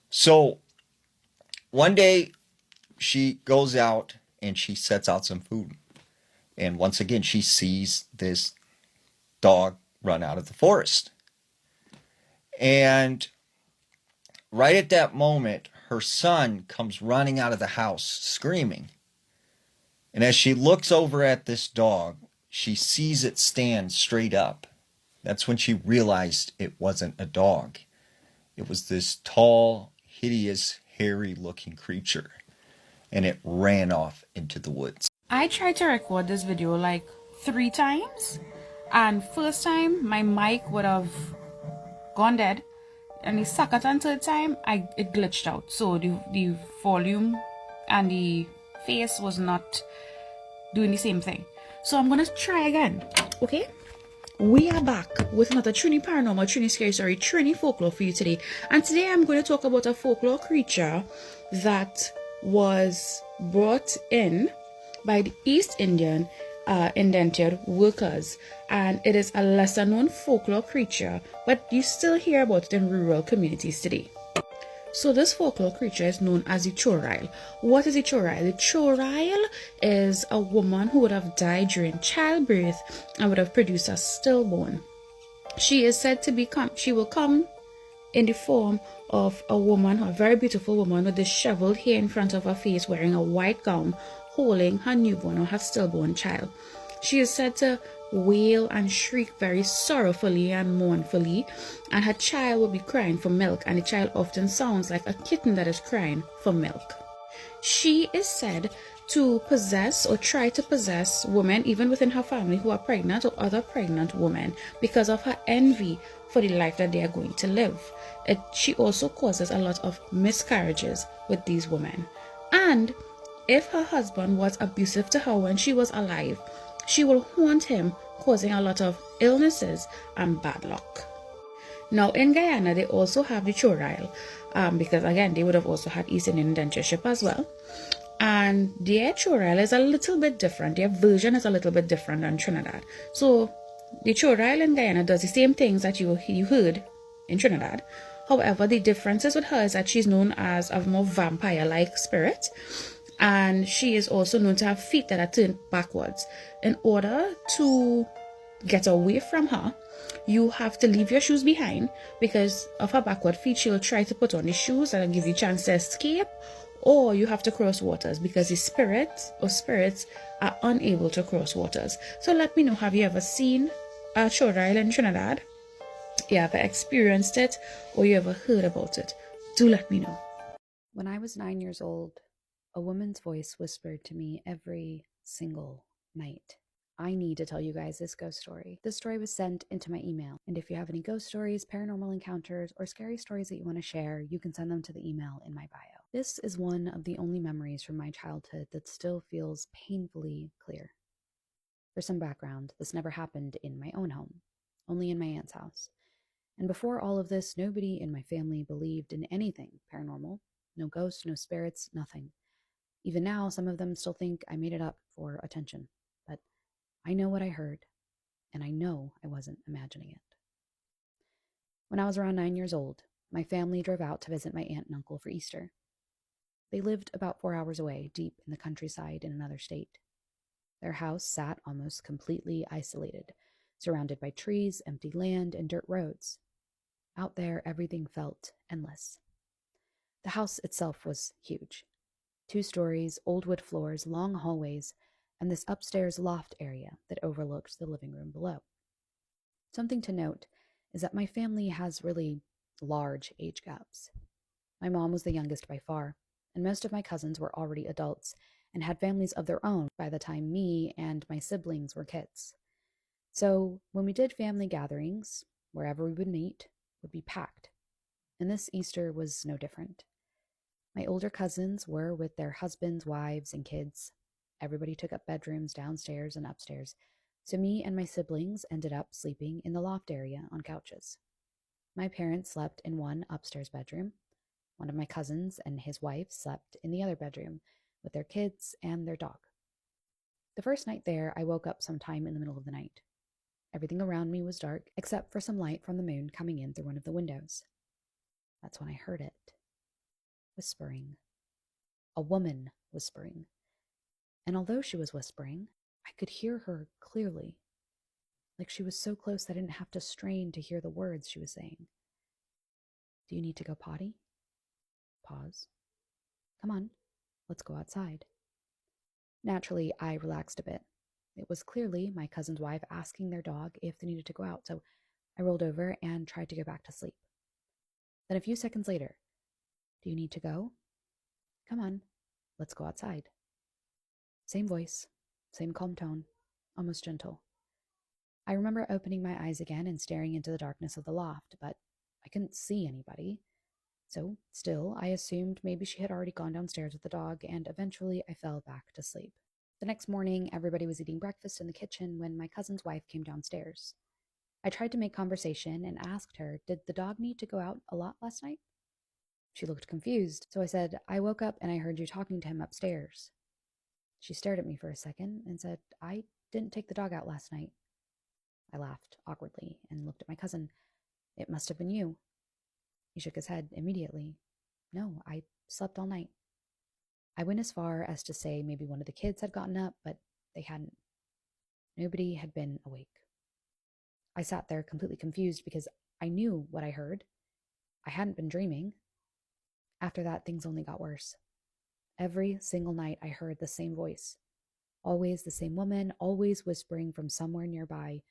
[SPEAKER 14] So one day, she goes out and she sets out some food. And once again, she sees this dog run out of the forest. And right at that moment, her son comes running out of the house screaming. And as she looks over at this dog, she sees it stand straight up. That's when she realized it wasn't a dog. It was this tall, hideous, hairy-looking creature. And it ran off into the woods.
[SPEAKER 16] I tried to record this video like 3 times, and first time my mic would have gone dead, and the second and third time it glitched out, so the volume and the face was not doing the same thing. So I'm gonna try again. Okay? We are back with another Trini Paranormal, Trini Scary Story, Trini Folklore for you today. And today I'm going to talk about a folklore creature that was brought in by the East Indian indentured workers. And it is a lesser known folklore creature, but you still hear about it in rural communities today. So this folklore creature is known as the Chorail. What is the Chorail? The Chorail is a woman who would have died during childbirth and would have produced a stillborn. She is said to she will come in the form of a woman, a very beautiful woman with disheveled hair in front of her face, wearing a white gown, holding her newborn or her stillborn child. She is said to wail and shriek very sorrowfully and mournfully, and her child will be crying for milk, and the child often sounds like a kitten that is crying for milk. She is said to possess or try to possess women even within her family who are pregnant or other pregnant women because of her envy for the life that they are going to live. She also causes a lot of miscarriages with these women. And if her husband was abusive to her when she was alive, she will haunt him, causing a lot of illnesses and bad luck. Now in Guyana, they also have the Chorail, because again, they would have also had East Indian indentureship as well. And their Chorail is a little bit different. Their version is a little bit different than Trinidad. So the Chorail in Guyana does the same things that you heard in Trinidad. However, the differences with her is that she's known as a more vampire-like spirit. And she is also known to have feet that are turned backwards. In order to get away from her, you have to leave your shoes behind. Because of her backward feet, she will try to put on the shoes and give you a chance to escape. Or you have to cross waters because the spirits are unable to cross waters. So let me know, have you ever seen a Chorail in Trinidad? You ever experienced it or you ever heard about it? Do let me know.
[SPEAKER 17] When I was 9 years old, a woman's voice whispered to me every single night. I need to tell you guys this ghost story. This story was sent into my email, and if you have any ghost stories, paranormal encounters, or scary stories that you want to share, you can send them to the email in my bio. This is one of the only memories from my childhood that still feels painfully clear. For some background, this never happened in my own home, only in my aunt's house. And before all of this, nobody in my family believed in anything paranormal. No ghosts, no spirits, nothing. Even now, some of them still think I made it up for attention, but I know what I heard, and I know I wasn't imagining it. When I was around 9 years old, my family drove out to visit my aunt and uncle for Easter. They lived about 4 hours away, deep in the countryside in another state. Their house sat almost completely isolated, surrounded by trees, empty land, and dirt roads. Out there, everything felt endless. The house itself was huge. 2 stories, old wood floors, long hallways, and this upstairs loft area that overlooked the living room below. Something to note is that my family has really large age gaps. My mom was the youngest by far, and most of my cousins were already adults and had families of their own by the time me and my siblings were kids. So when we did family gatherings, wherever we would meet would be packed. And this Easter was no different. My older cousins were with their husbands, wives, and kids. Everybody took up bedrooms downstairs and upstairs, so me and my siblings ended up sleeping in the loft area on couches. My parents slept in one upstairs bedroom. One of my cousins and his wife slept in the other bedroom with their kids and their dog. The first night there, I woke up sometime in the middle of the night. Everything around me was dark, except for some light from the moon coming in through one of the windows. That's when I heard it. Whispering. A woman whispering. And although she was whispering, I could hear her clearly. Like she was so close that I didn't have to strain to hear the words she was saying. Do you need to go potty? Pause. Come on, let's go outside. Naturally, I relaxed a bit. It was clearly my cousin's wife asking their dog if they needed to go out, so I rolled over and tried to go back to sleep. Then a few seconds later, do you need to go? Come on, let's go outside. Same voice, same calm tone, almost gentle. I remember opening my eyes again and staring into the darkness of the loft, but I couldn't see anybody. So, still, I assumed maybe she had already gone downstairs with the dog, and eventually I fell back to sleep. The next morning, everybody was eating breakfast in the kitchen when my cousin's wife came downstairs. I tried to make conversation and asked her, "Did the dog need to go out a lot last night?" She looked confused, so I said, "I woke up and I heard you talking to him upstairs." She stared at me for a second and said, "I didn't take the dog out last night." I laughed awkwardly and looked at my cousin. "It must have been you." He shook his head immediately. "No, I slept all night." I went as far as to say maybe one of the kids had gotten up, but they hadn't. Nobody had been awake. I sat there completely confused because I knew what I heard. I hadn't been dreaming. After that, things only got worse. Every single night I heard the same voice. Always the same woman, always whispering from somewhere nearby,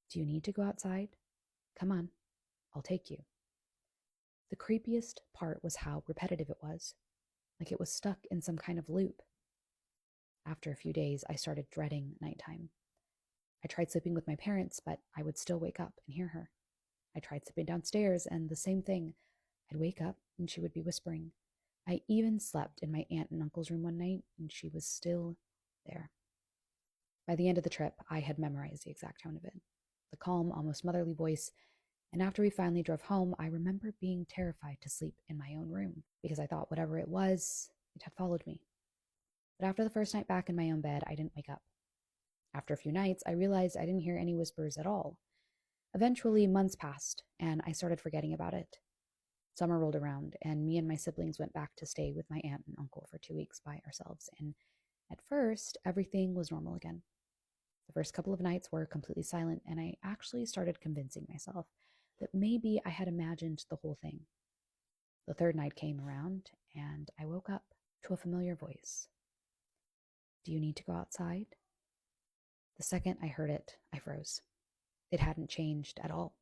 [SPEAKER 17] "Do you need to go outside? Come on, I'll take you." The creepiest part was how repetitive it was, like it was stuck in some kind of loop. After a few days, I started dreading nighttime. I tried sleeping with my parents, but I would still wake up and hear her. I tried sleeping downstairs, and the same thing. I'd wake up, and she would be whispering. I even slept in my aunt and uncle's room one night, and she was still there. By the end of the trip, I had memorized the exact tone of it, the calm, almost motherly voice, and after we finally drove home, I remember being terrified to sleep in my own room, because I thought whatever it was, it had followed me. But after the first night back in my own bed, I didn't wake up. After a few nights, I realized I didn't hear any whispers at all. Eventually, months passed, and I started forgetting about it. Summer rolled around, and me and my siblings went back to stay with my aunt and uncle for 2 weeks by ourselves, and at first, everything was normal again. The first couple of nights were completely silent, and I actually started convincing myself that maybe I had imagined the whole thing. The third night came around, and I woke up to a familiar voice. "Do you need to go outside?" The second I heard it, I froze. It hadn't changed at all.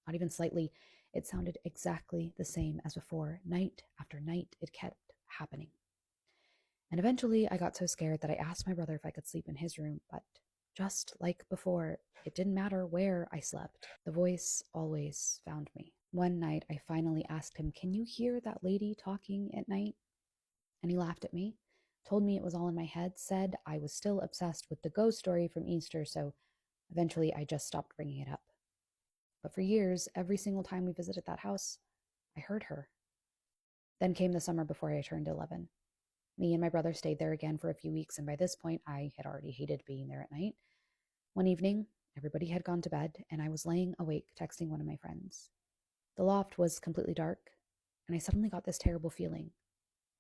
[SPEAKER 17] Not even slightly. It sounded exactly the same as before. Night after night, it kept happening. And eventually, I got so scared that I asked my brother if I could sleep in his room, but just like before, it didn't matter where I slept. The voice always found me. One night, I finally asked him, "Can you hear that lady talking at night?" And he laughed at me, told me it was all in my head, said I was still obsessed with the ghost story from Easter, so eventually I just stopped bringing it up. But for years, every single time we visited that house, I heard her. Then came the summer before I turned 11. Me and my brother stayed there again for a few weeks, and by this point, I had already hated being there at night. One evening, everybody had gone to bed, and I was laying awake texting one of my friends. The loft was completely dark, and I suddenly got this terrible feeling.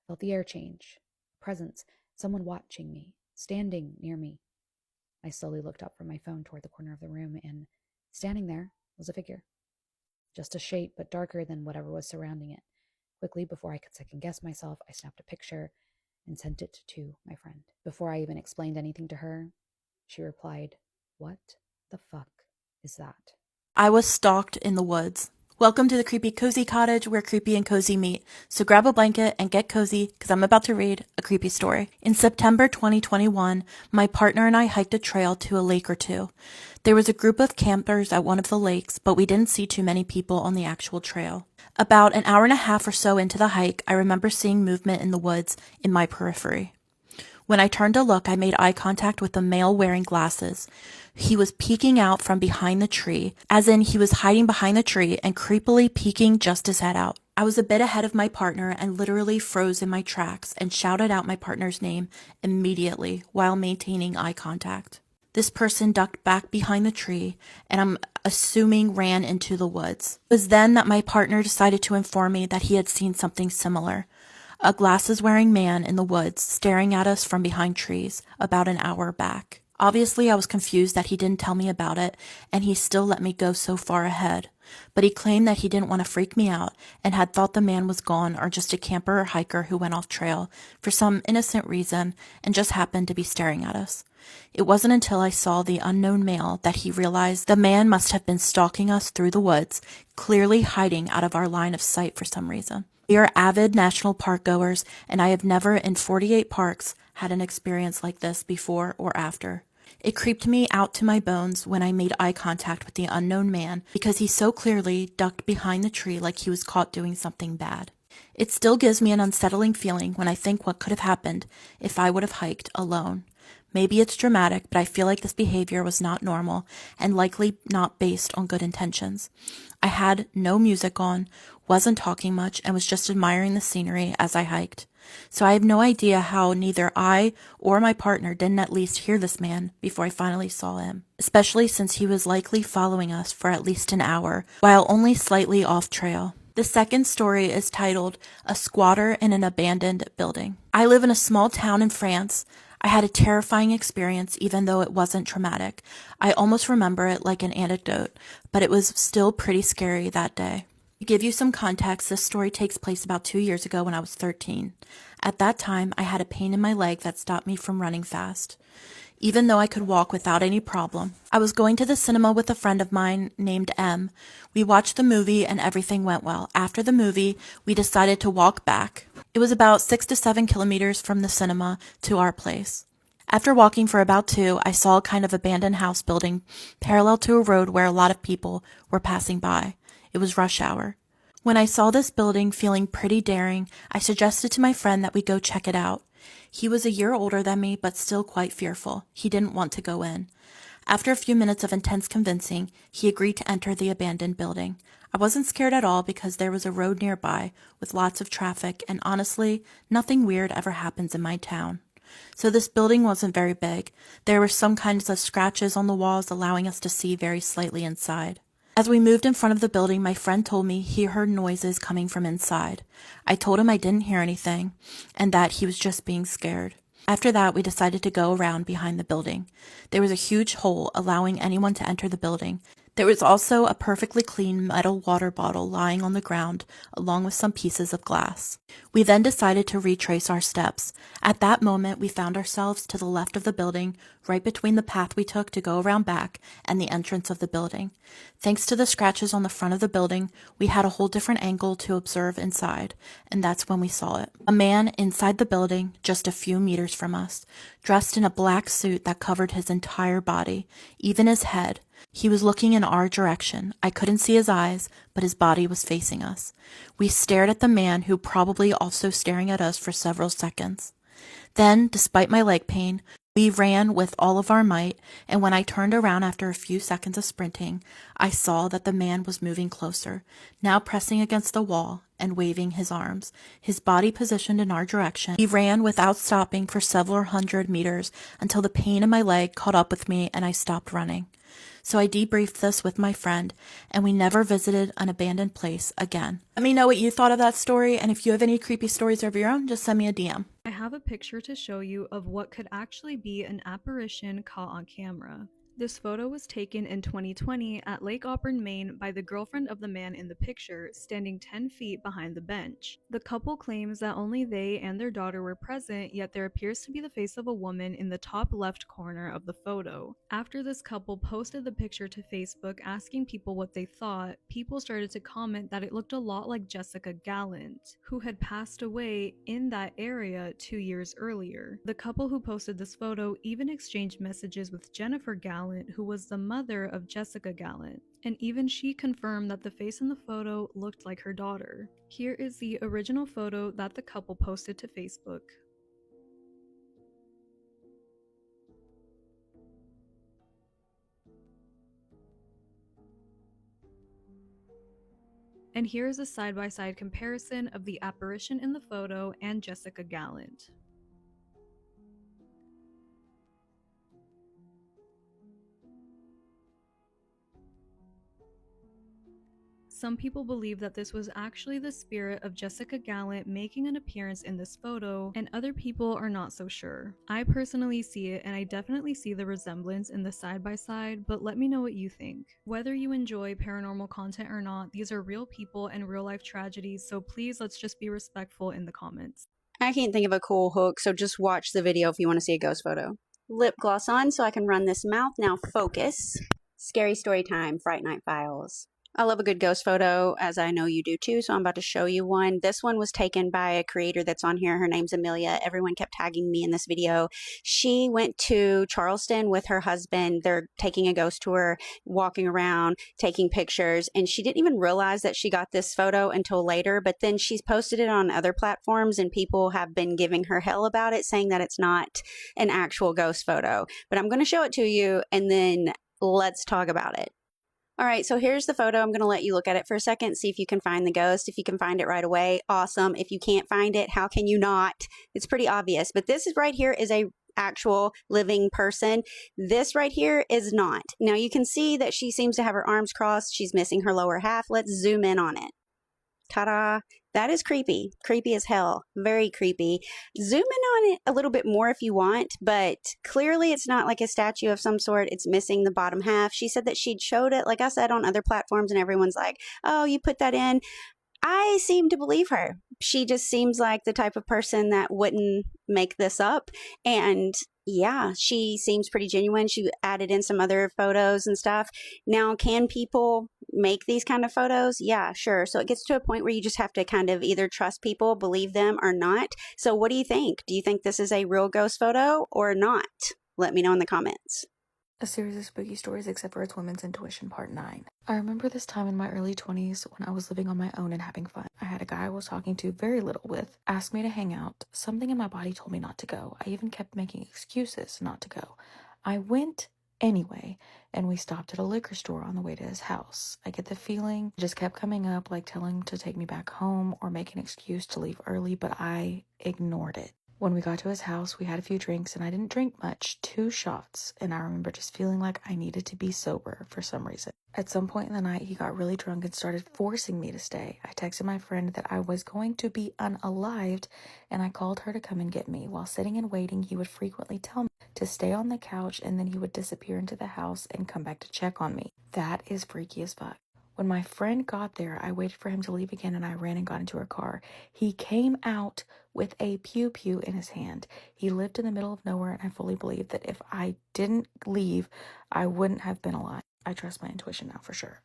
[SPEAKER 17] I felt the air change, a presence, someone watching me, standing near me. I slowly looked up from my phone toward the corner of the room, and standing there was a figure. Just a shape, but darker than whatever was surrounding it. Quickly, before I could second-guess myself, I snapped a picture and sent it to my friend. Before I even explained anything to her, she replied, "What the fuck is that?"
[SPEAKER 18] I was stalked in the woods. Welcome to the Creepy Cozy Cottage where creepy and cozy meet. So grab a blanket and get cozy because I'm about to read a creepy story. In September 2021, my partner and I hiked a trail to a lake or two. There was a group of campers at one of the lakes, but we didn't see too many people on the actual trail. About an hour and a half or so into the hike, I remember seeing movement in the woods in my periphery. When I turned to look, I made eye contact with a male wearing glasses. He was peeking out from behind the tree, as in he was hiding behind the tree and creepily peeking just his head out. I was a bit ahead of my partner and literally froze in my tracks and shouted out my partner's name immediately while maintaining eye contact. This person ducked back behind the tree and I'm assuming ran into the woods. It was then that my partner decided to inform me that he had seen something similar. A glasses-wearing man in the woods staring at us from behind trees about an hour back. Obviously, I was confused that he didn't tell me about it, and he still let me go so far ahead. But he claimed that he didn't want to freak me out and had thought the man was gone or just a camper or hiker who went off trail for some innocent reason and just happened to be staring at us. It wasn't until I saw the unknown male that he realized the man must have been stalking us through the woods, clearly hiding out of our line of sight for some reason. We are avid national park goers, and I have never in 48 parks had an experience like this before or after. It creeped me out to my bones when I made eye contact with the unknown man because he so clearly ducked behind the tree like he was caught doing something bad. It still gives me an unsettling feeling when I think what could have happened if I would have hiked alone. Maybe it's dramatic, but I feel like this behavior was not normal and likely not based on good intentions. I had no music on, wasn't talking much, and was just admiring the scenery as I hiked. So I have no idea how neither I or my partner didn't at least hear this man before I finally saw him, especially since he was likely following us for at least an hour, while only slightly off trail. The second story is titled A Squatter in an Abandoned Building. I live in a small town in France. I had a terrifying experience even though it wasn't traumatic. I almost remember it like an anecdote, but it was still pretty scary that day. To give you some context, this story takes place about 2 years ago when I was 13. At that time, I had a pain in my leg that stopped me from running fast, even though I could walk without any problem. I was going to the cinema with a friend of mine named M. We watched the movie and everything went well. After the movie, we decided to walk back. It was about 6 to 7 kilometers from the cinema to our place. After walking for about 2, I saw a kind of abandoned house building parallel to a road where a lot of people were passing by. It was rush hour. When I saw this building feeling pretty daring, I suggested to my friend that we go check it out. He was a year older than me, but still quite fearful. He didn't want to go in. After a few minutes of intense convincing, he agreed to enter the abandoned building. I wasn't scared at all because there was a road nearby with lots of traffic, and honestly, nothing weird ever happens in my town. So this building wasn't very big. There were some kinds of scratches on the walls allowing us to see very slightly inside. As we moved in front of the building, my friend told me he heard noises coming from inside. I told him I didn't hear anything and that he was just being scared. After that, we decided to go around behind the building. There was a huge hole allowing anyone to enter the building. There was also a perfectly clean metal water bottle lying on the ground, along with some pieces of glass. We then decided to retrace our steps. At that moment, we found ourselves to the left of the building, right between the path we took to go around back and the entrance of the building. Thanks to the scratches on the front of the building, we had a whole different angle to observe inside, and that's when we saw it. A man inside the building, just a few meters from us, dressed in a black suit that covered his entire body, even his head. He was looking in our direction. I couldn't see his eyes, but his body was facing us. We stared at the man, who probably also staring at us for several seconds. Then, despite my leg pain, we ran with all of our might, and when I turned around after a few seconds of sprinting, I saw that the man was moving closer, now pressing against the wall and waving his arms, his body positioned in our direction. We ran without stopping for several hundred meters until the pain in my leg caught up with me and I stopped running. So I debriefed this with my friend, and we never visited an abandoned place again. Let me know what you thought of that story, and if you have any creepy stories of your own, just send me a DM.
[SPEAKER 10] I have a picture to show you of what could actually be an apparition caught on camera. This photo was taken in 2020 at Lake Auburn, Maine by the girlfriend of the man in the picture, standing 10 feet behind the bench. The couple claims that only they and their daughter were present, yet there appears to be the face of a woman in the top left corner of the photo. After this couple posted the picture to Facebook asking people what they thought, people started to comment that it looked a lot like Jessica Gallant, who had passed away in that area 2 years earlier. The couple who posted this photo even exchanged messages with Jennifer Gallant, who was the mother of Jessica Gallant, and even she confirmed that the face in the photo looked like her daughter. Here is the original photo that the couple posted to Facebook. And here is a side-by-side comparison of the apparition in the photo and Jessica Gallant. Some people believe that this was actually the spirit of Jessica Gallant making an appearance in this photo, and other people are not so sure. I personally see it, and I definitely see the resemblance in the side-by-side, but let me know what you think. Whether you enjoy paranormal content or not, these are real people and real-life tragedies, so please let's just be respectful in the comments.
[SPEAKER 19] I can't think of a cool hook, so just watch the video if you want to see a ghost photo. Lip gloss on so I can run this mouth. Now focus. Scary story time, Fright Night Files. I love a good ghost photo, as I know you do too, so I'm about to show you one. This one was taken by a creator that's on here. Her name's Amelia. Everyone kept tagging me in this video. She went to Charleston with her husband. They're taking a ghost tour, walking around, taking pictures, and she didn't even realize that she got this photo until later, but then she's posted it on other platforms, and people have been giving her hell about it, saying that it's not an actual ghost photo. But I'm going to show it to you, and then let's talk about it. All right, so here's the photo. I'm going to let you look at it for a second, see if you can find the ghost. If you can find it right away, awesome. If you can't find it, how can you not? It's pretty obvious. But this is right here is a actual living person. This right here is not. Now you can see that she seems to have her arms crossed. She's missing her lower half. Let's zoom in on it. Ta-da. That is creepy. Creepy as hell. Very creepy. Zoom in on it a little bit more if you want, but clearly it's not like a statue of some sort. It's missing the bottom half. She said that she'd showed it, like I said, on other platforms, and everyone's like, oh, you put that in. I seem to believe her. She just seems like the type of person that wouldn't make this up. And yeah, she seems pretty genuine. She added in some other photos and stuff. Now, can people make these kind of photos? Yeah, sure. So it gets to a point where you just have to kind of either trust people, believe them, or not. So what do you think? Do you think this is a real ghost photo or not? Let me know in the comments.
[SPEAKER 17] A series of spooky stories except for its women's intuition, part 9. I remember this time in my early 20s when I was living on my own and having fun. I had a guy I was talking to very little with ask me to hang out. Something in my body told me not to go. I even kept making excuses not to go. I went anyway, and we stopped at a liquor store on the way to his house. I get the feeling it just kept coming up, like telling him to take me back home or make an excuse to leave early, but I ignored it. When we got to his house, we had a few drinks, and I didn't drink much, 2 shots, and I remember just feeling like I needed to be sober for some reason. At some point in the night, he got really drunk and started forcing me to stay. I texted my friend that I was going to be unalived, and I called her to come and get me. While sitting and waiting, he would frequently tell me to stay on the couch, and then he would disappear into the house and come back to check on me. That is freaky as fuck. When my friend got there, I waited for him to leave again, and I ran and got into her car. He came out with a pew-pew in his hand. He lived in the middle of nowhere, and I fully believe that if I didn't leave, I wouldn't have been alive. I trust my intuition now for sure.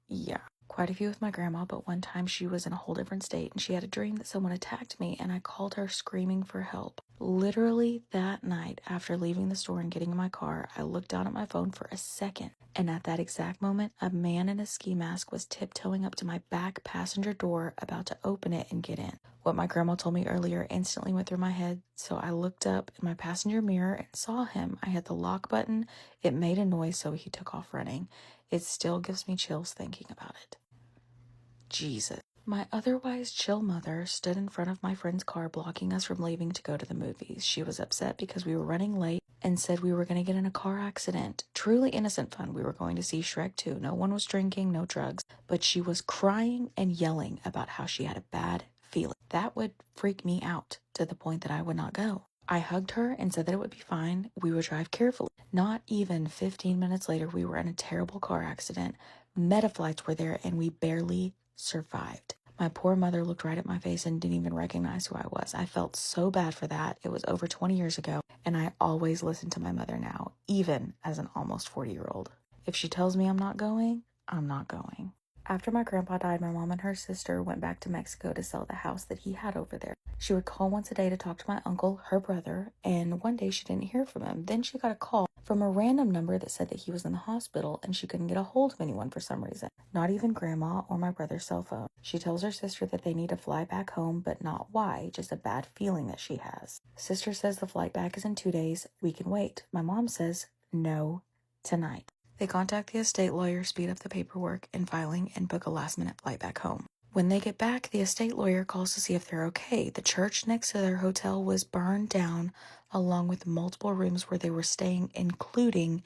[SPEAKER 17] Yeah. Quite a few with my grandma, but one time she was in a whole different state, and she had a dream that someone attacked me, and I called her screaming for help. Literally that night, after leaving the store and getting in my car, I looked down at my phone for a second, and at that exact moment, a man in a ski mask was tiptoeing up to my back passenger door, about to open it and get in. What my grandma told me earlier instantly went through my head, so I looked up in my passenger mirror and saw him. I hit the lock button. It made a noise, so he took off running. It still gives me chills thinking about it. Jesus. My otherwise chill mother stood in front of my friend's car, blocking us from leaving to go to the movies. She was upset because we were running late and said we were going to get in a car accident. Truly innocent fun. We were going to see Shrek 2. No one was drinking, no drugs, but she was crying and yelling about how she had a bad feeling. That would freak me out to the point that I would not go. I hugged her and said that it would be fine. We would drive carefully. Not even 15 minutes later, we were in a terrible car accident. Meta flights were there, and we barely survived. My poor mother looked right at my face and didn't even recognize who I was. I felt so bad for that. It was over 20 years ago, and I always listen to my mother now, even as an almost 40-year-old. If she tells me I'm not going, I'm not going. After my grandpa died, my mom and her sister went back to Mexico to sell the house that he had over there. She would call once a day to talk to my uncle, her brother, and one day she didn't hear from him. Then she got a call from a random number that said that he was in the hospital and she couldn't get a hold of anyone for some reason. Not even grandma or my brother's cell phone. She tells her sister that they need to fly back home, but not why, just a bad feeling that she has. Sister says the flight back is in 2 days. We can wait. My mom says no tonight. They contact the estate lawyer, speed up the paperwork and filing, and book a last-minute flight back home. When they get back, the estate lawyer calls to see if they're okay. The church next to their hotel was burned down, along with multiple rooms where they were staying, including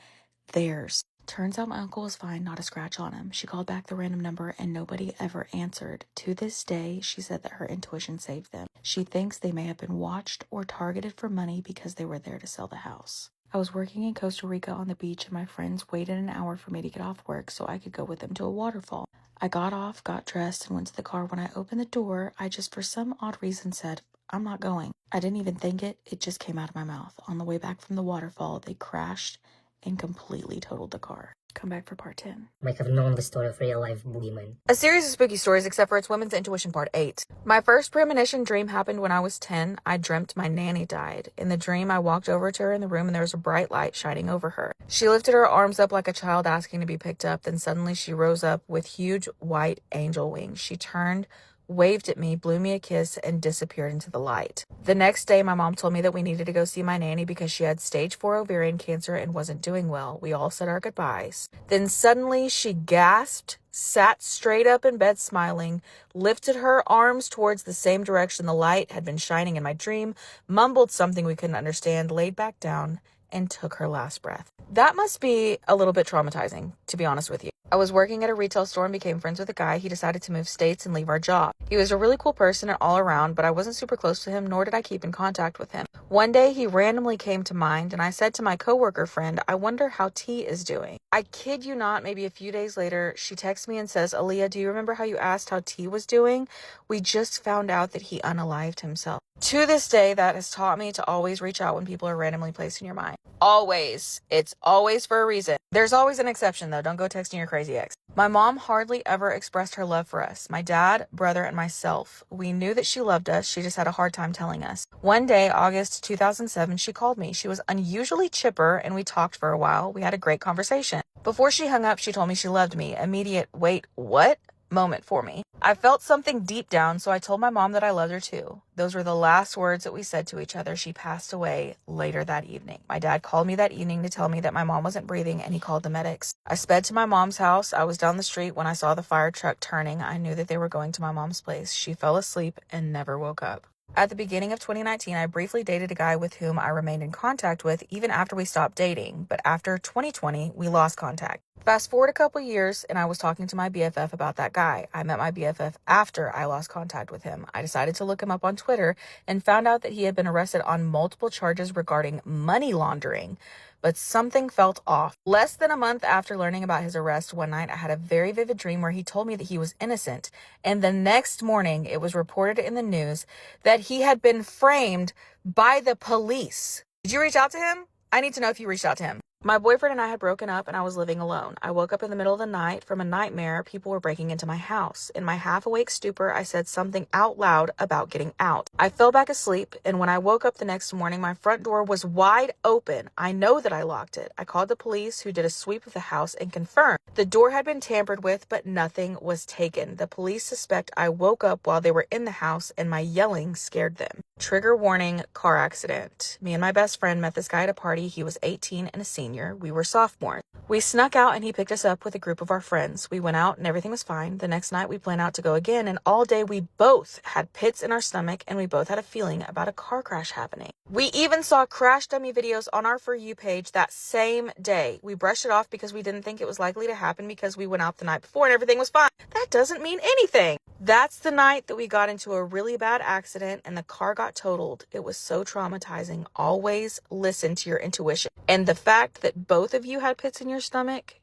[SPEAKER 17] theirs. Turns out my uncle was fine, not a scratch on him. She called back the random number and nobody ever answered. To this day, she said that her intuition saved them. She thinks they may have been watched or targeted for money because they were there to sell the house. I was working in Costa Rica on the beach, and my friends waited an hour for me to get off work so I could go with them to a waterfall. I got off, got dressed, and went to the car. When I opened the door, I just for some odd reason said, I'm not going. I didn't even think it, it just came out of my mouth. On the way back from the waterfall, they crashed and completely totaled the car.
[SPEAKER 18] Come back for part 10.
[SPEAKER 20] Might have known the story of real life boogeyman.
[SPEAKER 2] A series of spooky stories, except for its Women's Intuition Part 8. My first premonition dream happened when I was 10. I dreamt my nanny died. In the dream, I walked over to her in the room and there was a bright light shining over her. She lifted her arms up like a child asking to be picked up. Then suddenly she rose up with huge white angel wings. She turned, waved at me, blew me a kiss, and disappeared into the light. The next day, my mom told me that we needed to go see my nanny because she had stage 4 ovarian cancer and wasn't doing well. We all said our goodbyes. Then suddenly she gasped, sat straight up in bed smiling, lifted her arms towards the same direction the light had been shining in my dream, mumbled something we couldn't understand, laid back down, and took her last breath. That must be a little bit traumatizing, to be honest with you. I was working at a retail store and became friends with a guy. He decided to move states and leave our job. He was a really cool person and all around, but I wasn't super close to him, nor did I keep in contact with him. One day, he randomly came to mind, and I said to my coworker friend, I wonder how T is doing. I kid you not, maybe a few days later, she texts me and says, Aaliyah, do you remember how you asked how T was doing? We just found out that he unalived himself. To this day, that has taught me to always reach out when people are randomly placed in your mind. Always. It's always for a reason. There's always an exception, though. Don't go texting your crazy ex. My mom hardly ever expressed her love for us. My dad, brother, and myself. We knew that she loved us. She just had a hard time telling us. One day, August 2007, she called me. She was unusually chipper, and we talked for a while. We had a great conversation. Before she hung up, she told me she loved me. Immediate, wait, what? Moment for me. I felt something deep down, so I told my mom that I loved her too. Those were the last words that we said to each other. She passed away later that evening. My dad called me that evening to tell me that my mom wasn't breathing, and he called the medics. I sped to my mom's house. I was down the street when I saw the fire truck turning. I knew that they were going to my mom's place. She fell asleep and never woke up. At the beginning of 2019, I briefly dated a guy with whom I remained in contact with even after we stopped dating, but after 2020, we lost contact. Fast forward a couple years, and I was talking to my BFF about that guy. I met my BFF after I lost contact with him. I decided to look him up on Twitter and found out that he had been arrested on multiple charges regarding money laundering. But something felt off. Less than a month after learning about his arrest, one night I had a very vivid dream where he told me that he was innocent. And the next morning, it was reported in the news that he had been framed by the police. Did you reach out to him? I need to know if you reached out to him. My boyfriend and I had broken up and I was living alone. I woke up in the middle of the night from a nightmare. People were breaking into my house. In my half-awake stupor, I said something out loud about getting out. I fell back asleep, and when I woke up the next morning, my front door was wide open. I know that I locked it. I called the police, who did a sweep of the house and confirmed the door had been tampered with, but nothing was taken. The police suspect I woke up while they were in the house and my yelling scared them. Trigger warning, car accident. Me and my best friend met this guy at a party. He was 18 and a senior. We were sophomores. We snuck out and he picked us up with a group of our friends. We went out and everything was fine. The next night we planned out to go again, and all day we both had pits in our stomach and we both had a feeling about a car crash happening. We even saw crash dummy videos on our For You page that same day. We brushed it off because we didn't think it was likely to happen because we went out the night before and everything was fine. That doesn't mean anything. That's the night that we got into a really bad accident and the car got totaled. It was so traumatizing. Always listen to your intuition. And the fact that both of you had pits in your stomach.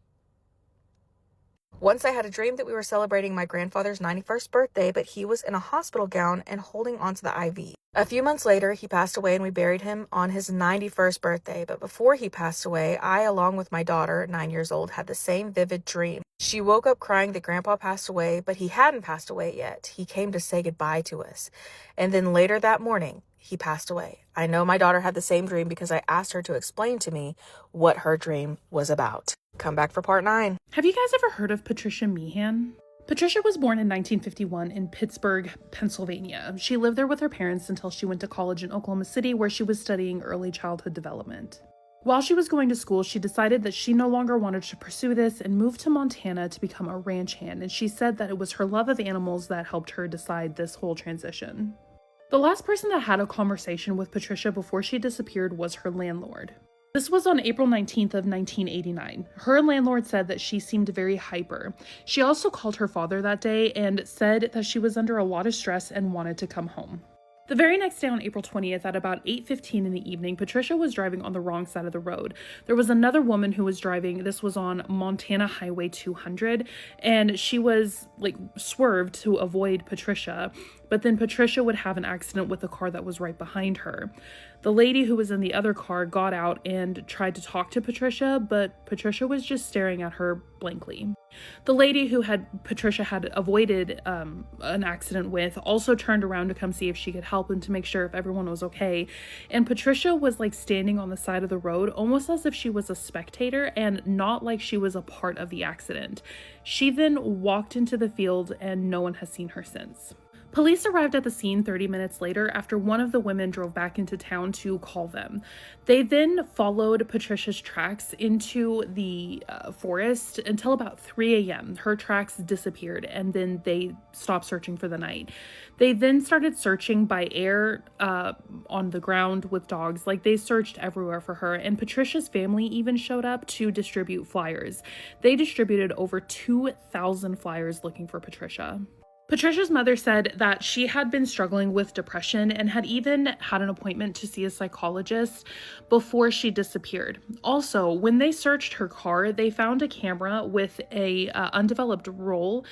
[SPEAKER 2] Once I had a dream that we were celebrating my grandfather's 91st birthday, but he was in a hospital gown and holding onto the IV. A few months later, he passed away and we buried him on his 91st birthday. But before he passed away, I, along with my daughter, 9 years old, had the same vivid dream. She woke up crying that Grandpa passed away, but he hadn't passed away yet. He came to say goodbye to us. And then later that morning, he passed away. I know my daughter had the same dream because I asked her to explain to me what her dream was about. Come back for part 9.
[SPEAKER 21] Have you guys ever heard of Patricia Meehan? Patricia was born in 1951 in Pittsburgh, Pennsylvania. She lived there with her parents until she went to college in Oklahoma City, where she was studying early childhood development. While she was going to school, she decided that she no longer wanted to pursue this and moved to Montana to become a ranch hand, and she said that it was her love of animals that helped her decide this whole transition. The last person that had a conversation with Patricia before she disappeared was her landlord. This was on April 19th of 1989. Her landlord said that she seemed very hyper. She also called her father that day and said that she was under a lot of stress and wanted to come home. The very next day on April 20th at about 8:15 in the evening, Patricia was driving on the wrong side of the road. There was another woman who was driving. This was on Montana Highway 200, and she was swerved to avoid Patricia, But then Patricia would have an accident with the car that was right behind her. The lady who was in the other car got out and tried to talk to Patricia, but Patricia was just staring at her blankly. The lady who Patricia had avoided an accident with also turned around to come see if she could help and to make sure if everyone was okay. And Patricia was like standing on the side of the road, almost as if she was a spectator and not like she was a part of the accident. She then walked into the field and no one has seen her since. Police arrived at the scene 30 minutes later after one of the women drove back into town to call them. They then followed Patricia's tracks into the forest until about 3 a.m. Her tracks disappeared and then they stopped searching for the night. They then started searching by air on the ground with dogs. Like, they searched everywhere for her, and Patricia's family even showed up to distribute flyers. They distributed over 2,000 flyers looking for Patricia. Patricia's mother said that she had been struggling with depression and had even had an appointment to see a psychologist before she disappeared. Also, when they searched her car, they found a camera with a undeveloped roll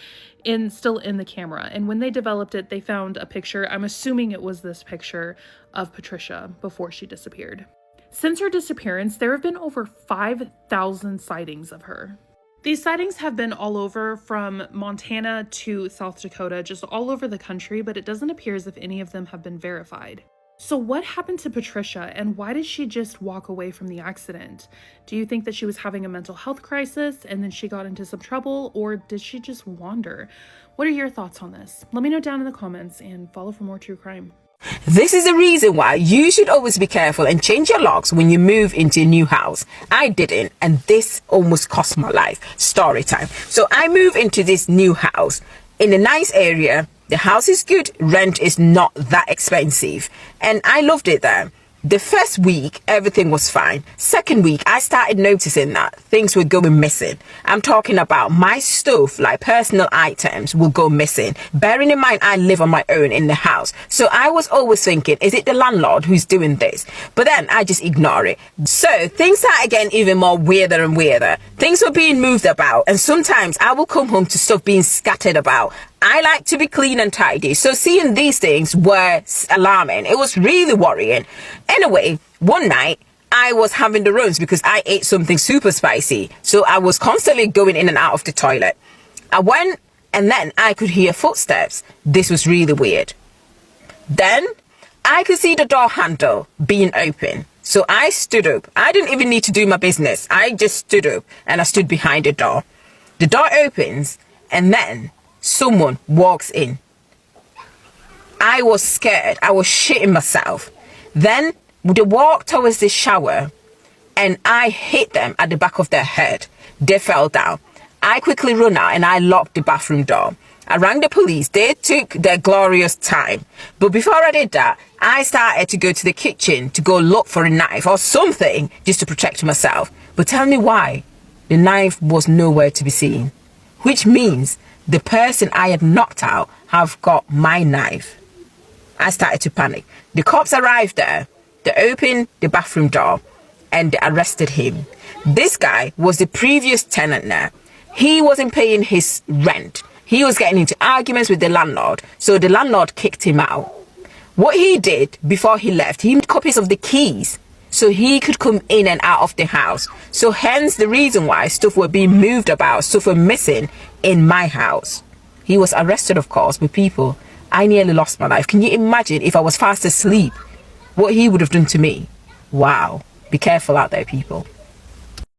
[SPEAKER 21] still in the camera. And when they developed it, they found a picture. I'm assuming it was this picture of Patricia before she disappeared. Since her disappearance, there have been over 5,000 sightings of her. These sightings have been all over from Montana to South Dakota, just all over the country, but it doesn't appear as if any of them have been verified. So what happened to Patricia, and why did she just walk away from the accident? Do you think that she was having a mental health crisis and then she got into some trouble, or did she just wander? What are your thoughts on this? Let me know down in the comments and follow for more true crime.
[SPEAKER 1] This is the reason why you should always be careful and change your locks when you move into a new house. I didn't, and this almost cost my life. Story time. So I moved into this new house in a nice area. The house is good. Rent is not that expensive. And I loved it there. The first week, everything was fine. Second week, I started noticing that things were going missing. I'm talking about my stuff, like personal items, will go missing. Bearing in mind, I live on my own in the house. So I was always thinking, is it the landlord who's doing this? But then I just ignore it. So things started getting even more weirder and weirder. Things were being moved about, and sometimes I will come home to stuff being scattered about. I like to be clean and tidy, so seeing these things were alarming. It was really worrying. Anyway, one night I was having the runs because I ate something super spicy, so I was constantly going in and out of the toilet. I went, and then I could hear footsteps. This was really weird. Then I could see the door handle being open, so I stood up. I didn't even need to do my business. I just stood up and I stood behind the door. The door opens, and then someone walks in. I was scared. I was shitting myself. Then they walked towards the shower and I hit them at the back of their head. They fell down. I quickly run out and I locked the bathroom door. I rang the police. They took their glorious time. But before I did that, I started to go to the kitchen to go look for a knife or something just to protect myself. But tell me why. The knife was nowhere to be seen, which means the person I had knocked out have got my knife. I started to panic. The cops arrived there. They opened the bathroom door and they arrested him. This guy was the previous tenant there. He wasn't paying his rent. He was getting into arguments with the landlord, so the landlord kicked him out. What he did before he left, he made copies of the keys so he could come in and out of the house. So hence the reason why stuff were being moved about, stuff were missing in my house. He was arrested, of course, but people, I nearly lost my life. Can you imagine if I was fast asleep? What he would have done to me? Wow. Be careful out there, people.